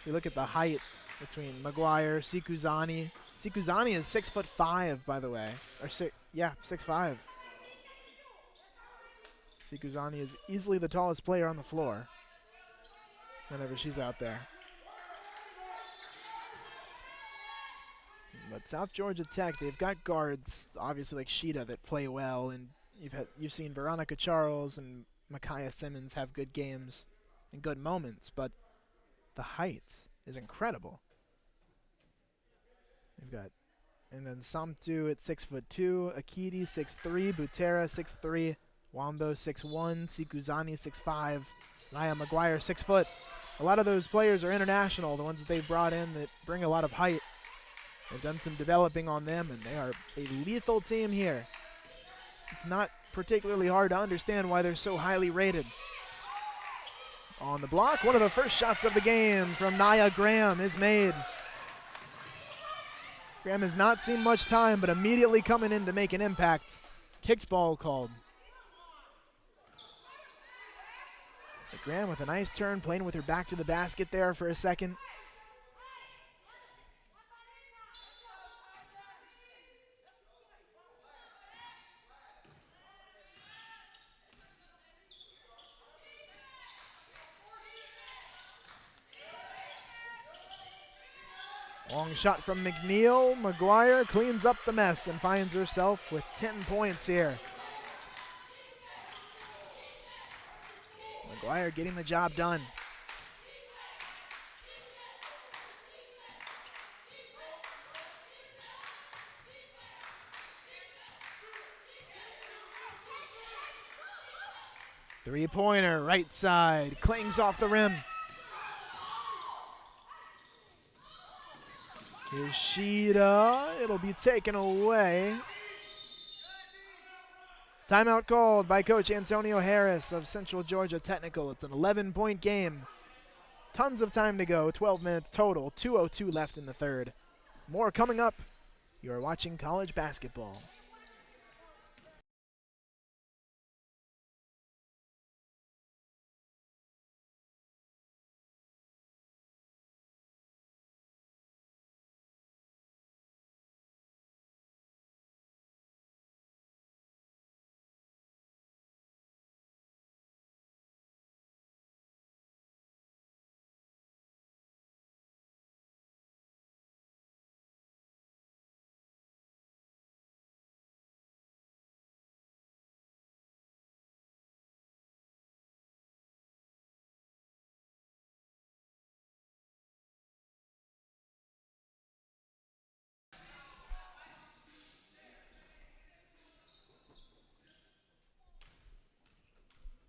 You look at the height between McGuire, Sikuzani. Sikuzani is 6'5", by the way. Or 6'5". Sikuzani is easily the tallest player on the floor whenever she's out there. But South Georgia Tech, they've got guards, obviously like Sheeta, that play well, and you've seen Veronica Charles and Micaiah Simmons have good games and good moments, but the height is incredible. They've got, and then Samtu at 6'2", Akiti 6'3", Butera 6'3", Wambo 6'1", Sikuzani 6'5", Nia McGuire 6 foot. A lot of those players are international, the ones that they've brought in that bring a lot of height. They've done some developing on them, and they are a lethal team here. It's not particularly hard to understand why they're so highly rated. On the block, one of the first shots of the game from Nia Graham is made. Graham has not seen much time, but immediately coming in to make an impact. Kicked ball called. But Graham with a nice turn, playing with her back to the basket there for a second. Long shot from McNeil. McGuire cleans up the mess and finds herself with 10 points here. McGuire getting the job done. Three-pointer, right side, clings off the rim. Ishida, it'll be taken away. Timeout called by Coach Antonio Harris of Central Georgia Technical. It's an 11-point game. Tons of time to go, 12 minutes total, 2:02 left in the third. More coming up. You are watching college basketball.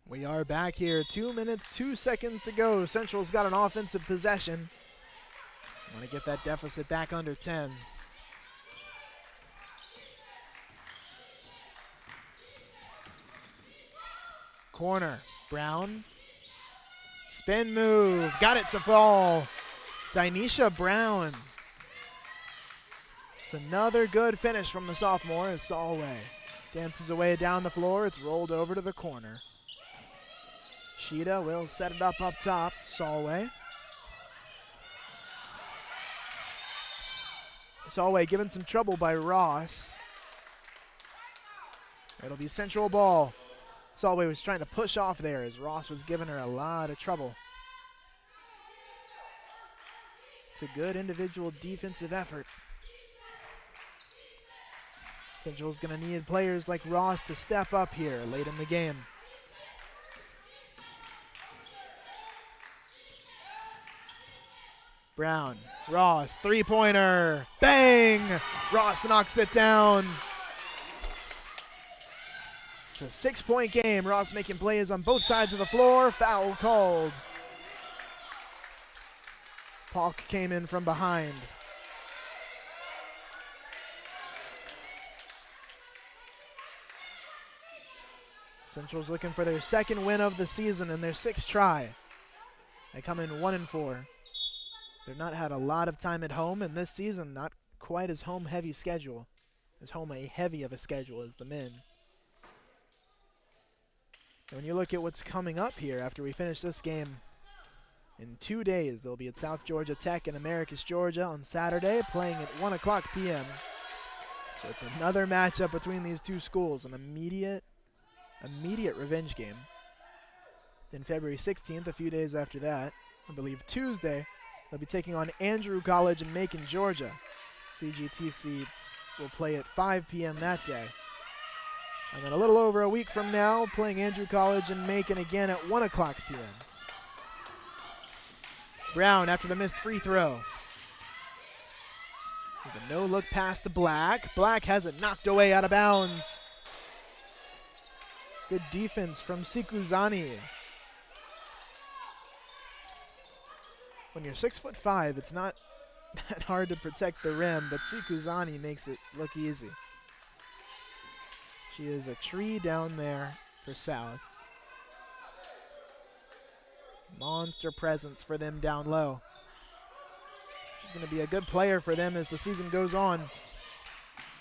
We are back here. 2 minutes, 2 seconds to go. Central's got an offensive possession. Want to get that deficit back under 10. Corner, Brown. Spin move, got it to fall. Dinesha Brown. It's another good finish from the sophomore as Solway dances away down the floor. It's rolled over to the corner. Sheeta will set it up top. Solway. Solway given some trouble by Ross. It'll be Central ball. Solway was trying to push off there as Ross was giving her a lot of trouble. It's a good individual defensive effort. Central's going to need players like Ross to step up here late in the game. Brown, Ross, three-pointer, bang! Ross knocks it down. It's a 6-point game. Ross making plays on both sides of the floor. Foul called. Paulk came in from behind. Central's looking for their second win of the season and their 6th try. They come in 1-4. They've not had a lot of time at home, and this season not quite as home-heavy schedule. As home-heavy of a schedule as the men. And when you look at what's coming up here after we finish this game, in 2 days they'll be at South Georgia Tech and Americus, Georgia on Saturday, playing at 1 o'clock p.m. So it's another matchup between these two schools, an immediate revenge game. Then February 16th, a few days after that, I believe Tuesday, they'll be taking on Andrew College in Macon, Georgia. CGTC will play at 5 p.m. that day. And then a little over a week from now, playing Andrew College in Macon again at 1 o'clock p.m. Brown after the missed free throw. There's a no-look pass to Black. Black has it knocked away out of bounds. Good defense from Sikuzani. When you're 6'5", it's not that hard to protect the rim, but Sikuzani makes it look easy. She is a tree down there for South. Monster presence for them down low. She's going to be a good player for them as the season goes on.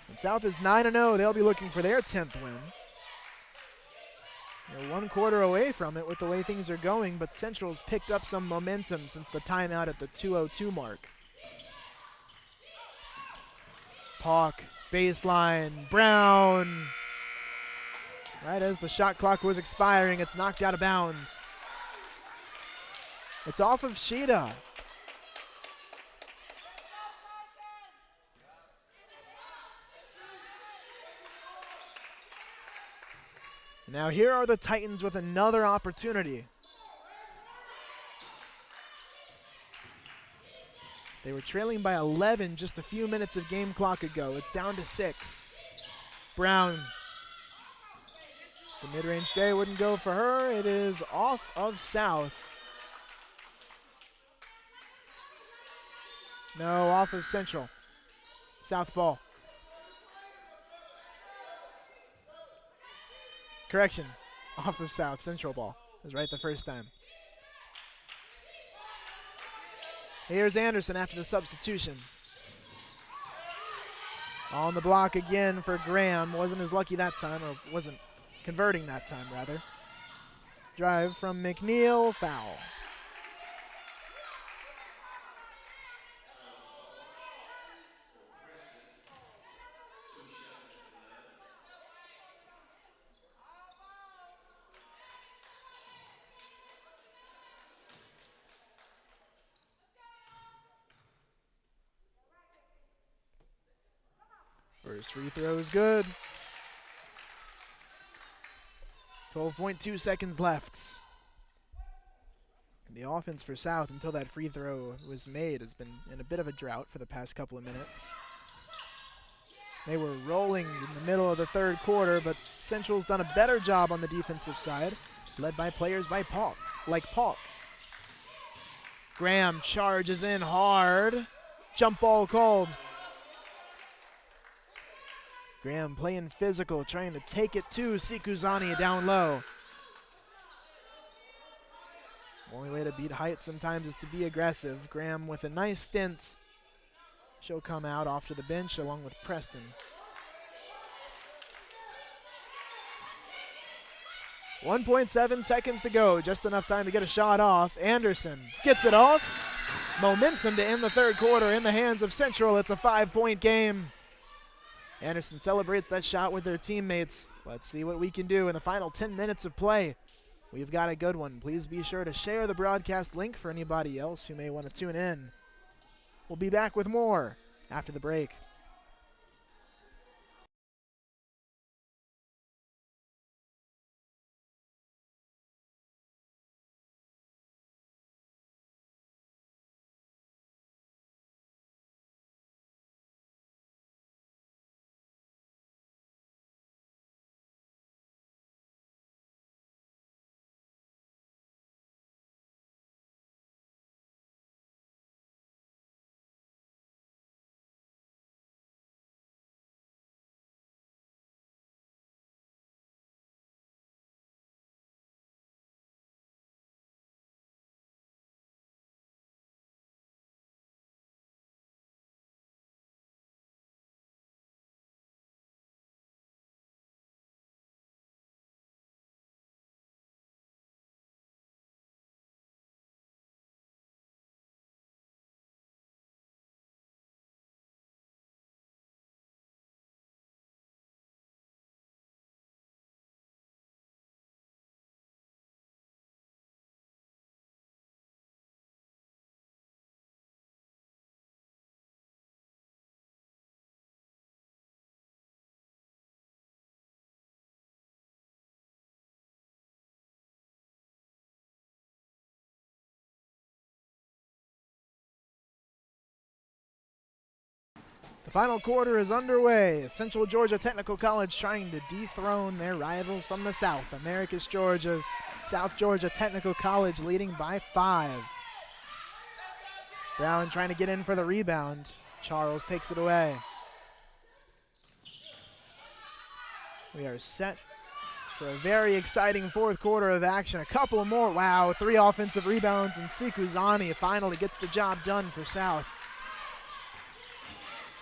And South is 9-0. They'll be looking for their 10th win. They're 1 quarter away from it with the way things are going, but Central's picked up some momentum since the timeout at the 2:02 mark. Paulk, baseline, Brown. Right as the shot clock was expiring, it's knocked out of bounds. It's off of Sheeta. Now here are the Titans with another opportunity. They were trailing by 11 just a few minutes of game clock ago. It's down to 6. Brown. The mid-range J wouldn't go for her. It is off of South. No, off of Central. South ball. Correction, off of South. Central ball. It was right the first time. Here's Anderson after the substitution. On the block again for Graham. Wasn't as lucky that time, or wasn't converting that time, rather. Drive from McNeil, foul. First free throw is good. 12.2 seconds left. The offense for South until that free throw was made has been in a bit of a drought for the past couple of minutes. They were rolling in the middle of the third quarter, but Central's done a better job on the defensive side, led by players like Paulk. Graham charges in hard. Jump ball called. Graham playing physical, trying to take it to Sikuzani down low. Only way to beat height sometimes is to be aggressive. Graham with a nice stint. She'll come out off to the bench along with Preston. 1.7 seconds to go, just enough time to get a shot off. Anderson gets it off. Momentum to end the third quarter in the hands of Central. It's a 5-point game. Anderson celebrates that shot with their teammates. Let's see what we can do in the final 10 minutes of play. We've got a good one. Please be sure to share the broadcast link for anybody else who may want to tune in. We'll be back with more after the break. The final quarter is underway. Central Georgia Technical College trying to dethrone their rivals from the south. Americus Georgia's South Georgia Technical College leading by 5. Brown trying to get in for the rebound. Charles takes it away. We are set for a very exciting fourth quarter of action. A couple more. Wow, 3 offensive rebounds, and Sikuzani finally gets the job done for South.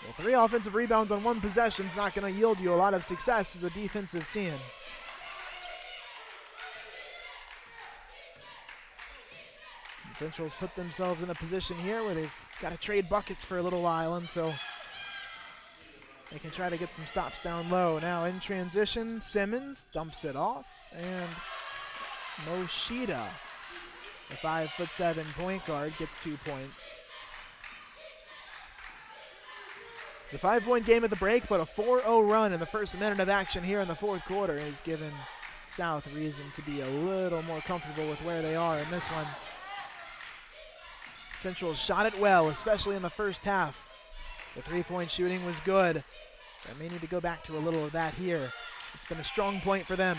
Well, 3 offensive rebounds on 1 possession is not going to yield you a lot of success as a defensive team. And Central's put themselves in a position here where they've got to trade buckets for a little while until they can try to get some stops down low. Now in transition, Simmons dumps it off, and Moshida, the 5'7" point guard, gets 2 points. It's a 5-point game at the break, but a 4-0 run in the first minute of action here in the fourth quarter has given South reason to be a little more comfortable with where they are in this one. Central shot it well, especially in the first half. The 3-point shooting was good. They may need to go back to a little of that here. It's been a strong point for them.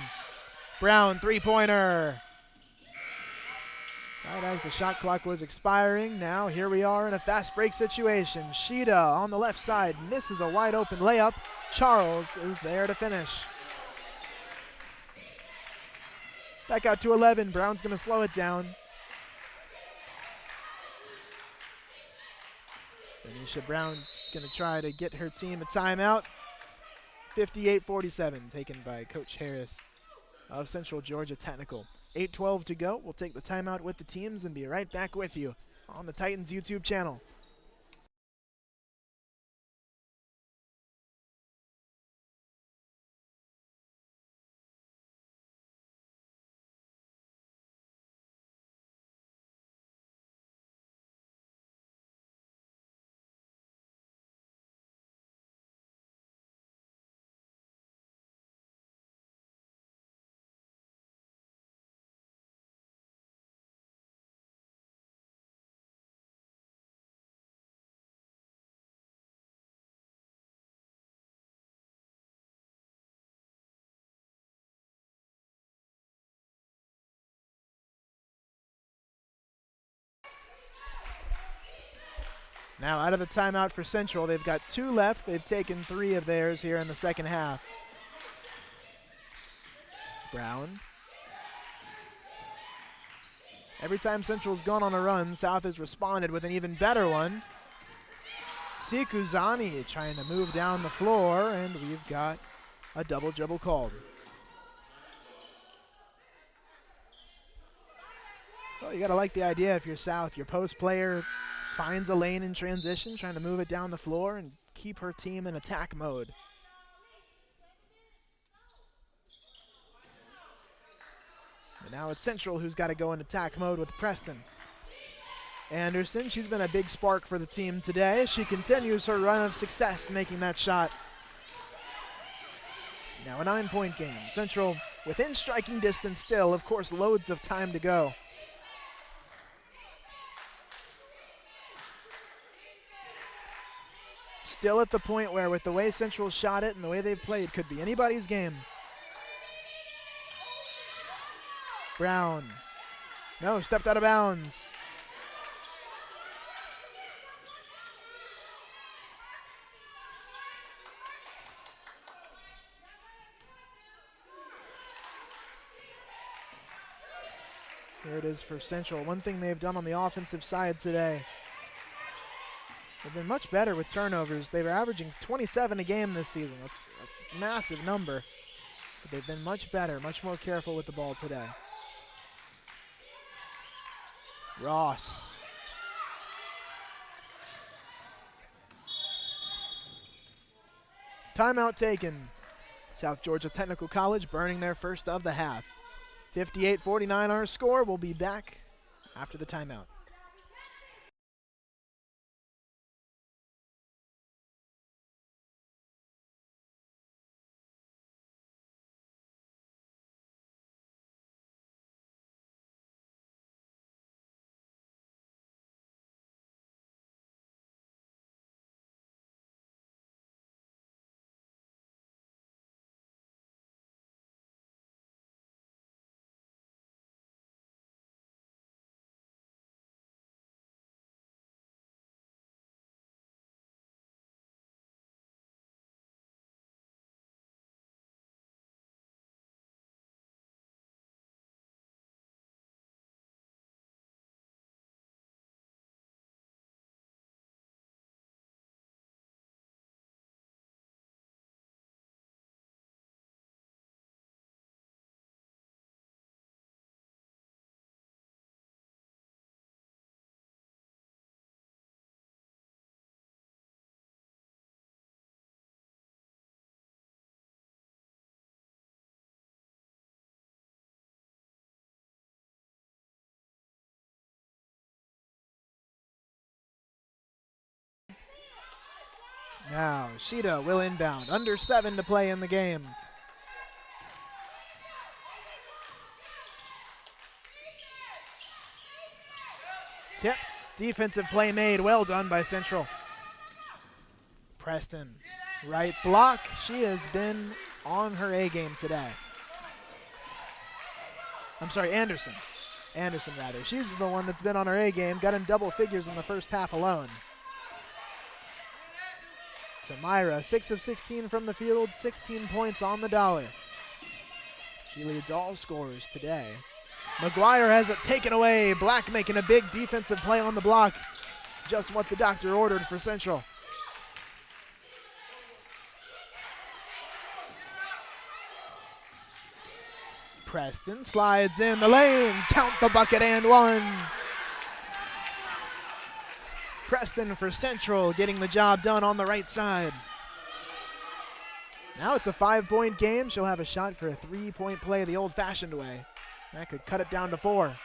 Brown, 3-pointer. Right as the shot clock was expiring, now here we are in a fast break situation. Shida on the left side misses a wide open layup. Charles is there to finish. Back out to 11. Brown's going to slow it down. Anisha Brown's going to try to get her team a timeout. 58-47 taken by Coach Harris of Central Georgia Technical. 8:12 to go. We'll take the timeout with the teams and be right back with you on the Titans YouTube channel. Now out of the timeout for Central, they've got 2 left. They've taken 3 of theirs here in the second half. Brown. Every time Central's gone on a run, South has responded with an even better one. Sikuzani trying to move down the floor, and we've got a double dribble called. Well, you gotta like the idea if you're South. Your post player finds a lane in transition, trying to move it down the floor and keep her team in attack mode. And now it's Central who's got to go in attack mode with Preston. Anderson, she's been a big spark for the team today. She continues her run of success making that shot. Now a 9-point game. Central within striking distance still. Of course, loads of time to go. Still at the point where with the way Central shot it and the way they've played, could be anybody's game. Brown. No, stepped out of bounds. Here it is for Central. One thing they've done on the offensive side today, they've been much better with turnovers. They were averaging 27 a game this season. That's a massive number. But they've been much better, much more careful with the ball today. Ross. Timeout taken. South Georgia Technical College burning their first of the half. 58-49 our score. We'll be back after the timeout. Now, Sheeta will inbound. Under 7 to play in the game. Tips. Defensive play made. Well done by Central. Preston. Right block. She has been on her A game today. I'm sorry, Anderson. Anderson, rather. She's the one that's been on her A game. Got in double figures in the first half alone. Myra, 6 of 16 from the field, 16 points on the dollar. She leads all scorers today. McGuire has it taken away. Black making a big defensive play on the block. Just what the doctor ordered for Central. Preston slides in the lane. Count the bucket and one. Preston for Central getting the job done on the right side. Now it's a 5-point game. She'll have a shot for a 3-point play the old-fashioned way. That could cut it down to 4.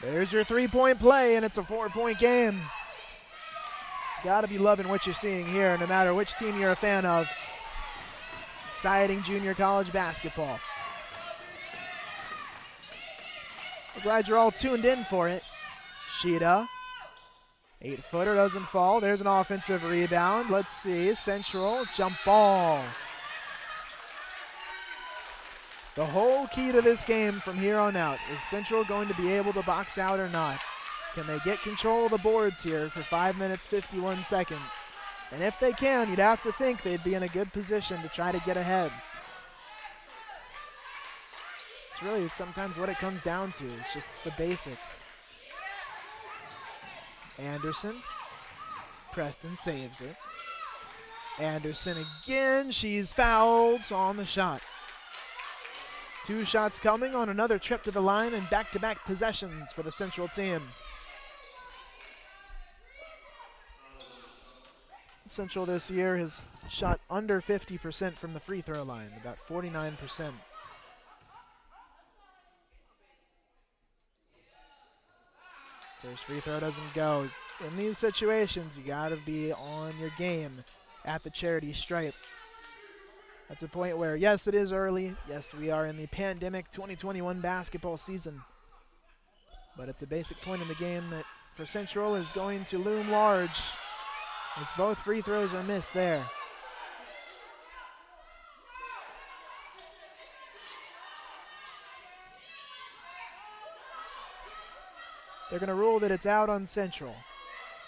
There's your 3-point play, and it's a 4-point game. Gotta be loving what you're seeing here, no matter which team you're a fan of. Exciting junior college basketball. I'm glad you're all tuned in for it. Sheeta. 8-footer doesn't fall. There's an offensive rebound. Let's see. Central jump ball. The whole key to this game from here on out is Central going to be able to box out or not. Can they get control of the boards here for 5 minutes, 51 seconds? And if they can, you'd have to think they'd be in a good position to try to get ahead. It's really sometimes what it comes down to. It's just the basics. Anderson. Preston saves it. Anderson again. She's fouled on the shot. 2 shots coming on another trip to the line and back-to-back possessions for the Central team. Central this year has shot under 50% from the free throw line, about 49%. First free throw doesn't go. In these situations, you gotta be on your game at the charity stripe. That's a point where, yes, it is early. Yes, we are in the pandemic 2021 basketball season. But it's a basic point in the game that for Central is going to loom large as both free throws are missed there. They're going to rule that it's out on Central.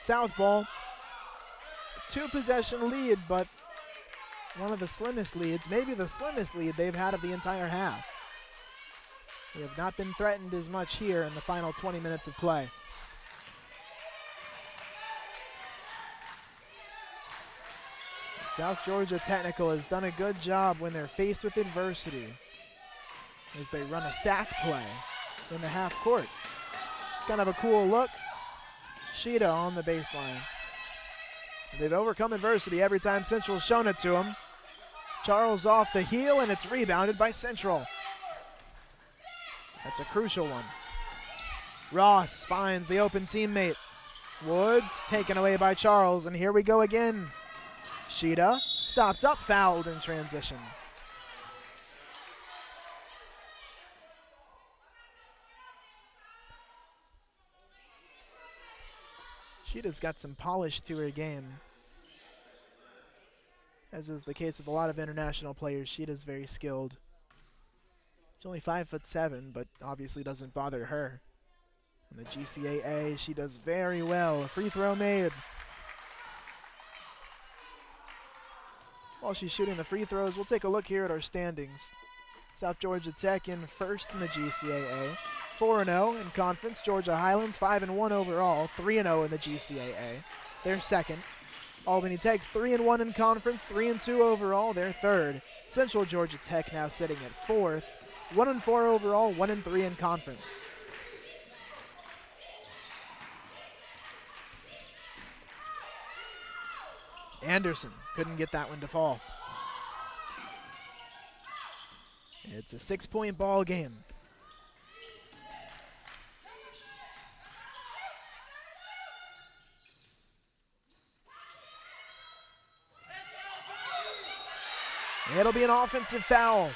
South ball, 2-possession lead, but one of the slimmest leads, maybe the slimmest lead they've had of the entire half. They have not been threatened as much here in the final 20 minutes of play. South Georgia Technical has done a good job when they're faced with adversity as they run a stack play in the half court. It's kind of a cool look. Sheeta on the baseline. They've overcome adversity every time Central's shown it to them. Charles off the heel, and it's rebounded by Central. That's a crucial one. Ross finds the open teammate. Woods taken away by Charles, and here we go again. Sheeta stopped up, fouled in transition. Sheeta's got some polish to her game. As is the case with a lot of international players, Sheeta's very skilled. She's only 5'7", but obviously doesn't bother her. In the GCAA, she does very well. A free throw made. While she's shooting the free throws, we'll take a look here at our standings. South Georgia Tech in first in the GCAA. 4-0 in conference. Georgia Highlands 5-1 overall, 3-0 in the GCAA. They're second. Albany Tech's 3-1 in conference, 3-2 overall. They're third. Central Georgia Tech now sitting at fourth, 1-4 overall, 1-3 in conference. Anderson couldn't get that one to fall. It's a 6-point ball game. It'll be an offensive foul.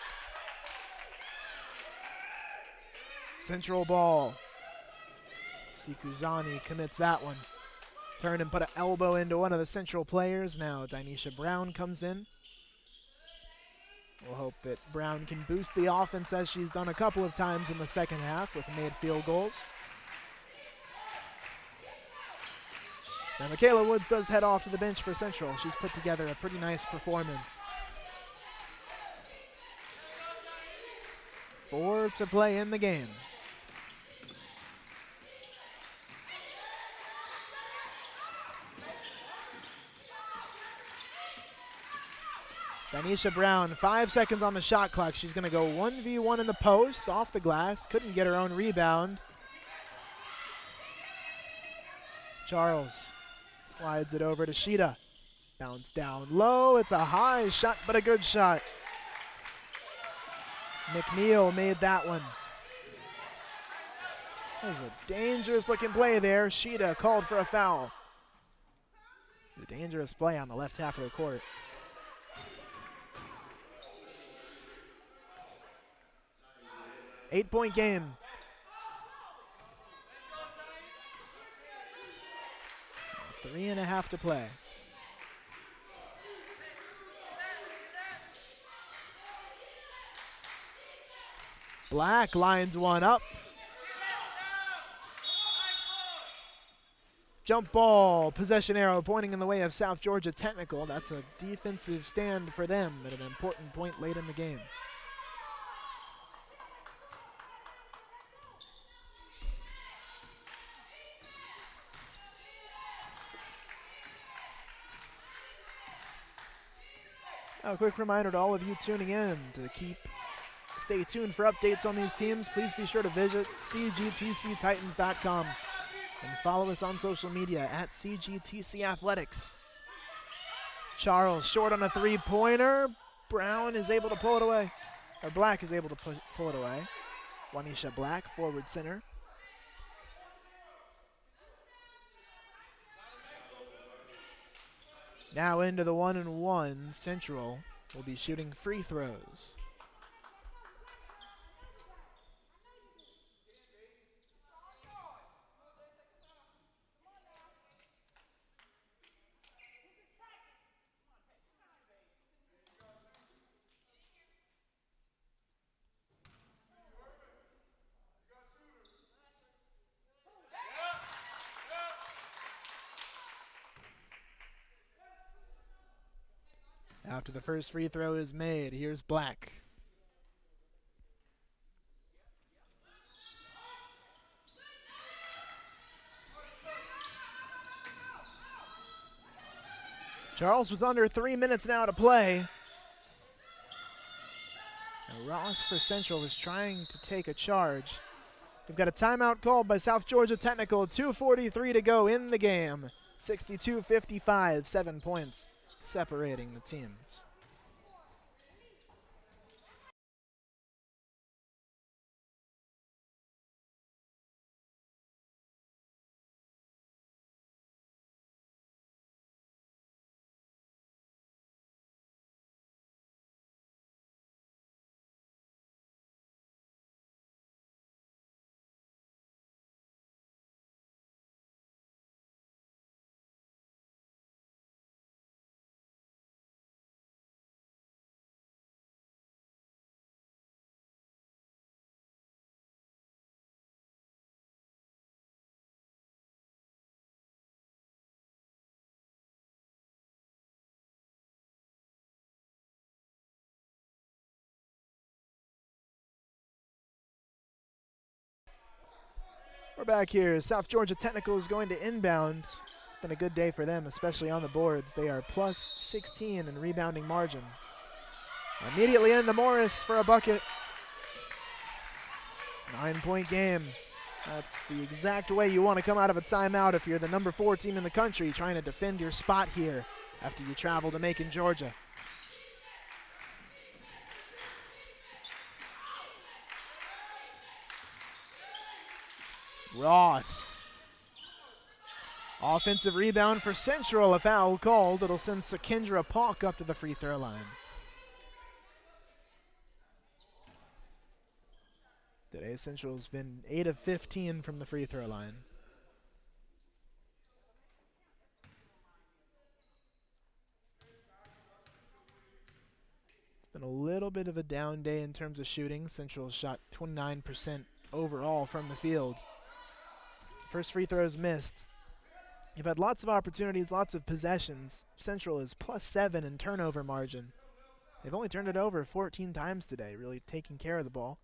Central ball. Sikuzani commits that one. Turned and put an elbow into one of the Central players. Now Dinesha Brown comes in. We'll hope that Brown can boost the offense as she's done a couple of times in the second half with made field goals. Now Michaela Woods does head off to the bench for Central. She's put together a pretty nice performance. 4 to play in the game. Danisha Brown, 5 seconds on the shot clock. She's going to go 1v1 in the post, off the glass. Couldn't get her own rebound. Charles slides it over to Sheeta. Bounce down low. It's a high shot, but a good shot. McNeil made that one. That was a dangerous looking play there. Sheeta called for a foul. A dangerous play on the left half of the court. Eight-point game. Three and a half to play. Black lines one up. Jump ball, possession arrow pointing in the way of South Georgia Technical. That's a defensive stand for them at an important point late in the game. A quick reminder to all of you tuning in to keep Stay tuned for updates on these teams. Please be sure to visit CGTCTitans.com and follow us on social media at CGTC Athletics. Charles short on a three-pointer. Brown is able to pull it away. Or Black is able to pull it away. Juanisha Black, forward center. Now into the 1-and-1. Central will be shooting free throws. After the first free throw is made, here's Black. Charles with under 3 minutes now to play. And Ross for Central is trying to take a charge. We've got a timeout called by South Georgia Technical. 2:43 to go in the game. 62-55, 7 points separating the teams. We're back here. South Georgia Technical is going to inbound. It's been a good day for them, especially on the boards. They are plus 16 in rebounding margin. Immediately into Morris for a bucket. 9-point game. That's the exact way you want to come out of a timeout if you're the number 4 team in the country trying to defend your spot here after you travel to Macon, Georgia. Ross. Offensive rebound for Central. A foul called. It'll send Sakindra Palk up to the free throw line. Today, Central's been 8 of 15 from the free throw line. It's been a little bit of a down day in terms of shooting. Central shot 29% overall from the field. First free throw is missed. You've had lots of opportunities, lots of possessions. Central is plus 7 in turnover margin. They've only turned it over 14 times today, really taking care of the ball.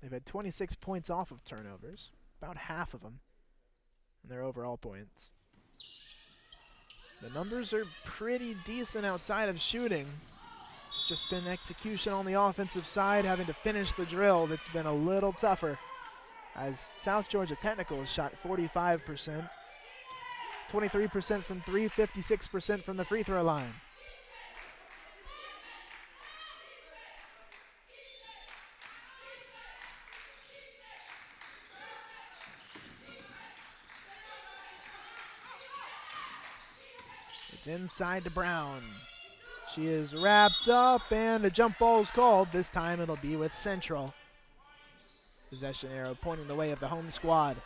They've had 26 points off of turnovers, about half of them in their overall points. The numbers are pretty decent outside of shooting. It's just been execution on the offensive side, having to finish the drill that's been a little tougher, as South Georgia Technical has shot 45%, 23% from 3, 56% from the free throw line. It's inside to Brown. She is wrapped up, and a jump ball is called. This time it'll be with Central. Possession arrow pointing the way of the home squad.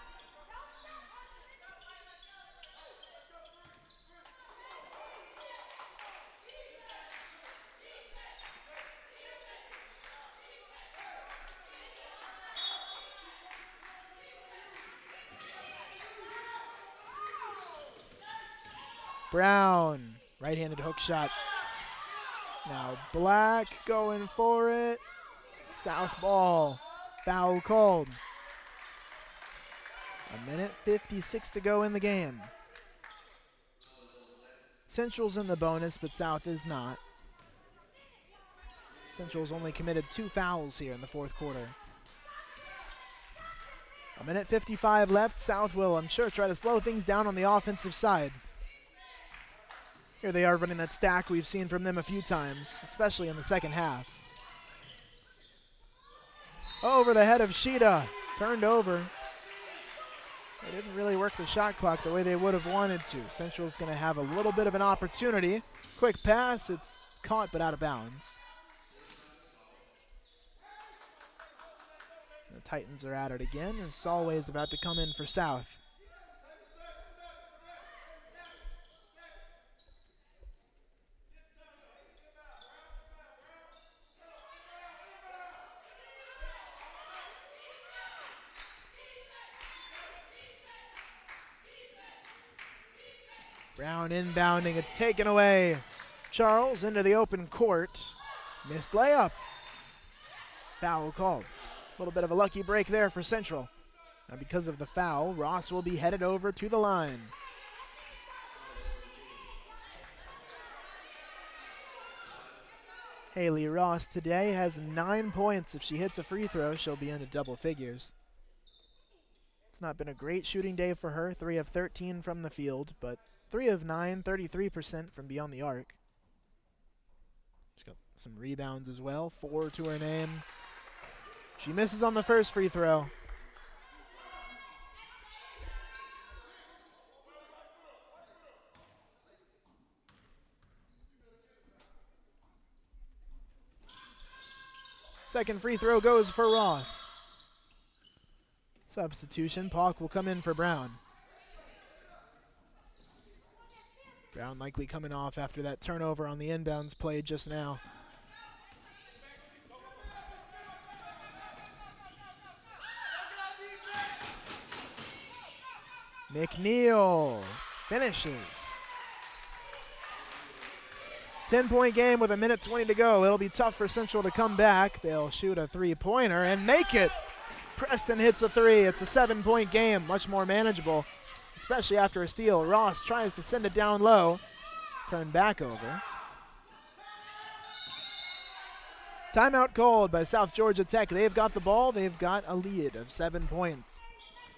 Brown, right-handed hook shot. Now Black going for it. South ball. Foul called. 1:56 to go in the game. Central's in the bonus, but South is not. Central's only committed 2 fouls here in the fourth quarter. 1:55 left. South will, I'm sure, try to slow things down on the offensive side. Here they are running that stack we've seen from them a few times, especially in the second half. Over the head of Sheeta. Turned over. They didn't really work the shot clock the way they would have wanted to. Central's going to have a little bit of an opportunity. Quick pass. It's caught but out of bounds. The Titans are at it again, and Solway's about to come in for South. Brown inbounding, it's taken away. Charles into the open court. Missed layup. Foul called. A little bit of a lucky break there for Central. Now because of the foul, Ross will be headed over to the line. Haley Ross today has 9 points. If she hits a free throw, she'll be into double figures. It's not been a great shooting day for her. 3 of 13 from the field, but 3 of 9, 33% from beyond the arc. She's got some rebounds as well, 4 to her name. She misses on the first free throw. Second free throw goes for Ross. Substitution, Pauk will come in for Brown. Brown likely coming off after that turnover on the inbounds play just now. McNeil finishes. 10-point game with 1:20 to go. It'll be tough for Central to come back. They'll shoot a three-pointer and make it. Preston hits a 3. It's a 7-point game, much more manageable, especially after a steal. Ross tries to send it down low. Turned back over. Timeout called by South Georgia Tech. They've got the ball. They've got a lead of 7 points.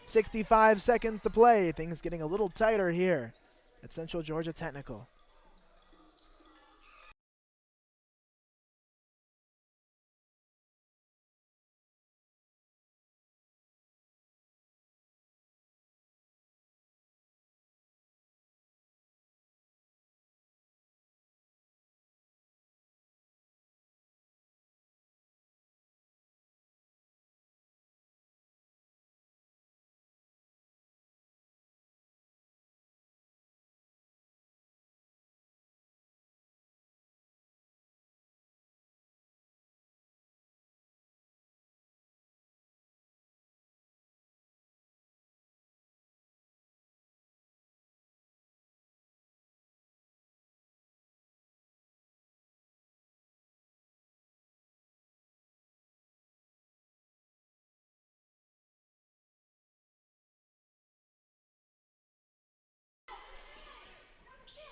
65 seconds to play. Things getting a little tighter here at Central Georgia Technical.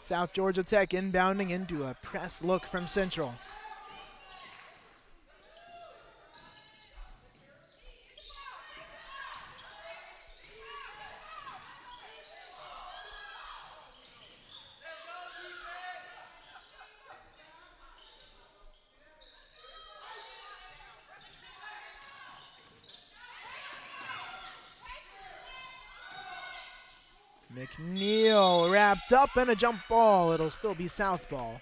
South Georgia Tech inbounding into a press look from Central. McNeil wrapped up and a jump ball. It'll still be South ball,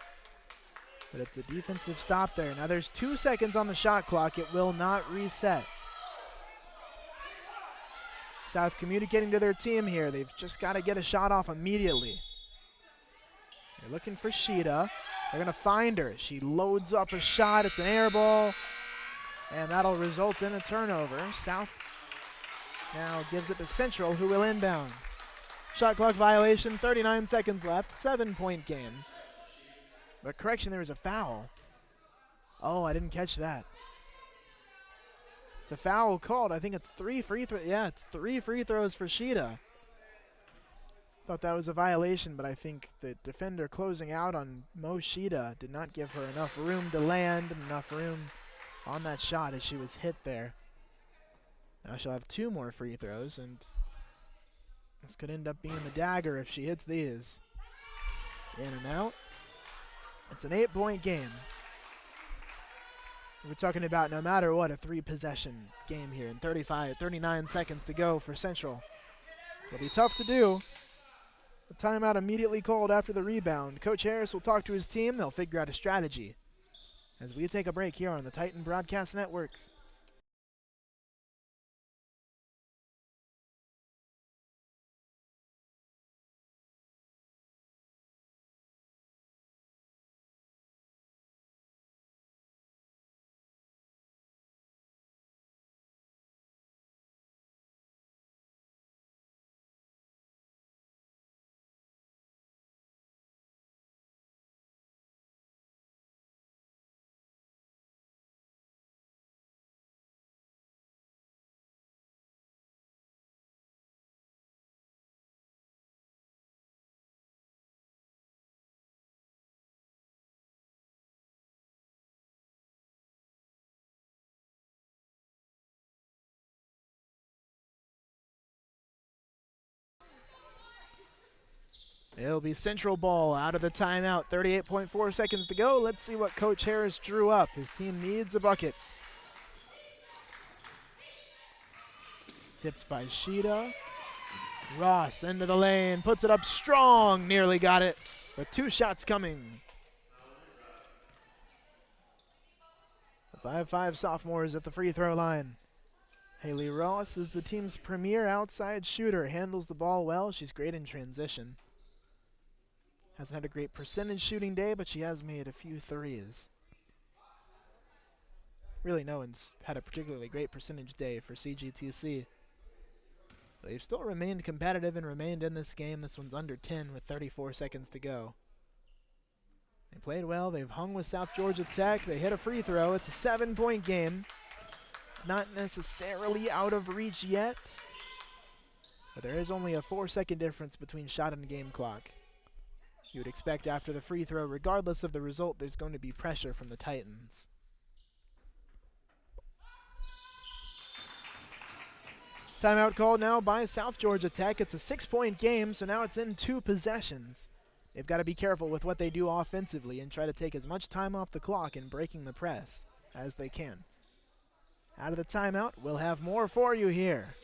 but it's a defensive stop there. Now there's 2 seconds on the shot clock. It will not reset. South communicating to their team here. They've just got to get a shot off immediately. They're looking for Sheeta. They're going to find her. She loads up a shot. It's an air ball, and that'll result in a turnover. South now gives it to Central, who will inbound. Shot clock violation, 39 seconds left, 7-point game. But correction, there was a foul. Oh, I didn't catch that. It's a foul called. I think it's 3 free throws. Yeah, it's 3 free throws for Sheeta. Thought that was a violation, but I think the defender closing out on Moshida did not give her enough room to land, enough room on that shot as she was hit there. Now she'll have 2 more free throws, and this could end up being the dagger if she hits these. In and out. It's an 8-point game. We're talking about, no matter what, a 3-possession game here, and 39 seconds to go for Central. It'll be tough to do. The timeout immediately called after the rebound. Coach Harris will talk to his team. They'll figure out a strategy as we take a break here on the Titan Broadcast Network. It'll be Central ball out of the timeout. 38.4 seconds to go. Let's see what Coach Harris drew up. His team needs a bucket. Tipped by Shida. Ross into the lane, puts it up strong, nearly got it, but 2 shots coming. The 5'5" sophomore is at the free throw line. Haley Ross is the team's premier outside shooter, handles the ball well, she's great in transition. Hasn't had a great percentage shooting day, but she has made a few threes. Really, no one's had a particularly great percentage day for CGTC. They've still remained competitive and remained in this game. This one's under 10 with 34 seconds to go. They played well. They've hung with South Georgia Tech. They hit a free throw. It's a 7-point game. It's not necessarily out of reach yet, but there is only a 4-second difference between shot and game clock. You would expect after the free throw, regardless of the result, there's going to be pressure from the Titans. Timeout called now by South Georgia Tech. It's a 6-point game, so now it's in 2 possessions. They've got to be careful with what they do offensively and try to take as much time off the clock in breaking the press as they can. Out of the timeout, we'll have more for you here.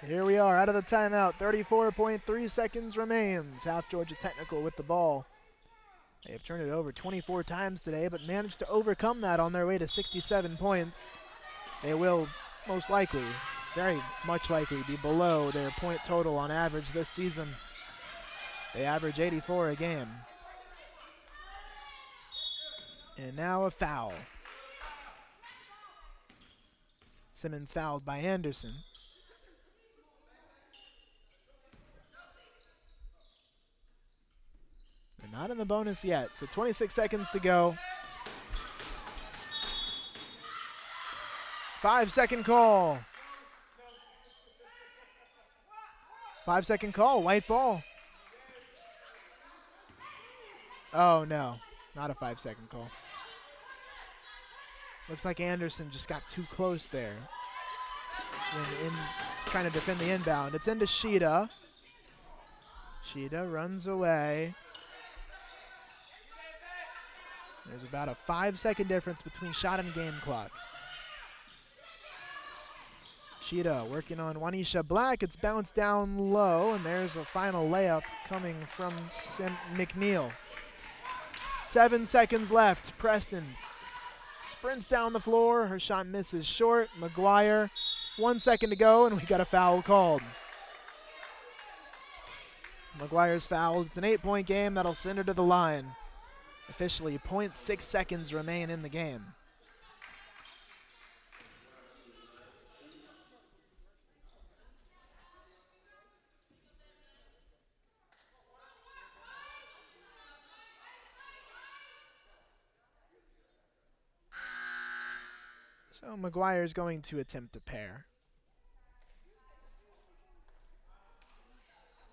Here we are out of the timeout. 34.3 seconds remain. South Georgia Technical with the ball. They have turned it over 24 times today, but managed to overcome that on their way to 67 points. They will most likely, very much likely, be below their point total on average this season. They average 84 a game. And now a foul. Simmons fouled by Anderson. They're not in the bonus yet, so 26 seconds to go. 5-second call. 5-second call, white ball. Oh no, not a 5-second call. Looks like Anderson just got too close there when trying to defend the inbound. It's into Shida. Shida runs away. There's about a 5-second difference between shot and game clock. Shida working on Wanisha Black. It's bounced down low, and there's a final layup coming from McNeil. 7 seconds left. Preston sprints down the floor. Her shot misses short. McGuire, 1 second to go, and we got a foul called. McGuire's fouled. It's an 8-point game. That'll send her to the line. Officially, 0.6 seconds remain in the game. So McGuire's going to attempt a pair.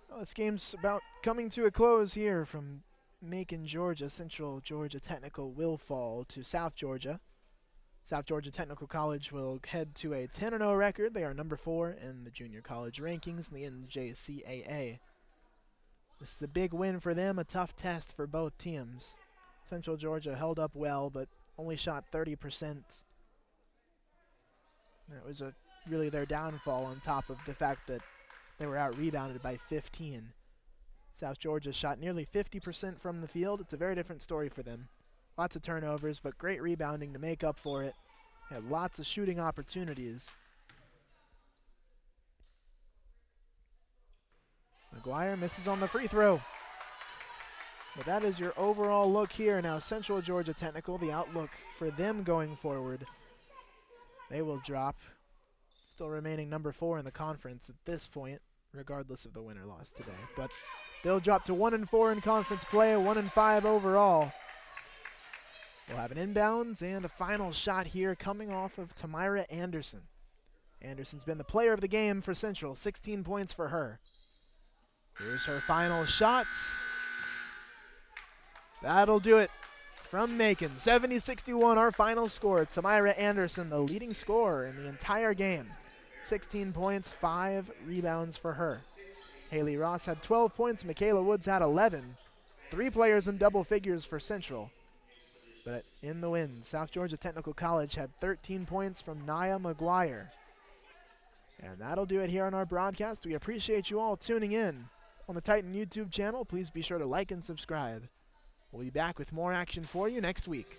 Well, this game's about coming to a close here from Macon, Georgia. Central Georgia Technical will fall to South Georgia. South Georgia Technical College will head to a 10-0 record. They are number 4 in the junior college rankings in the NJCAA. This is a big win for them, a tough test for both teams. Central Georgia held up well, but only shot 30%. That was really their downfall, on top of the fact that they were out-rebounded by 15. South Georgia shot nearly 50% from the field. It's a very different story for them. Lots of turnovers, but great rebounding to make up for it. Had lots of shooting opportunities. McGuire misses on the free throw. But that is your overall look here. Now Central Georgia Technical, the outlook for them going forward. They will drop, still remaining number 4 in the conference at this point, regardless of the win or loss today. But they'll drop to 1-4 in conference play, 1-5 overall. We'll have an inbounds and a final shot here coming off of Tamira Anderson. Anderson's been the player of the game for Central, 16 points for her. Here's her final shot. That'll do it from Macon. 70-61, our final score. Tamira Anderson, the leading scorer in the entire game. 16 points, 5 rebounds for her. Haley Ross had 12 points. Michaela Woods had 11. 3 players in double figures for Central. But in the win, South Georgia Technical College had 13 points from Nia McGuire. And that'll do it here on our broadcast. We appreciate you all tuning in on the Titan YouTube channel. Please be sure to like and subscribe. We'll be back with more action for you next week.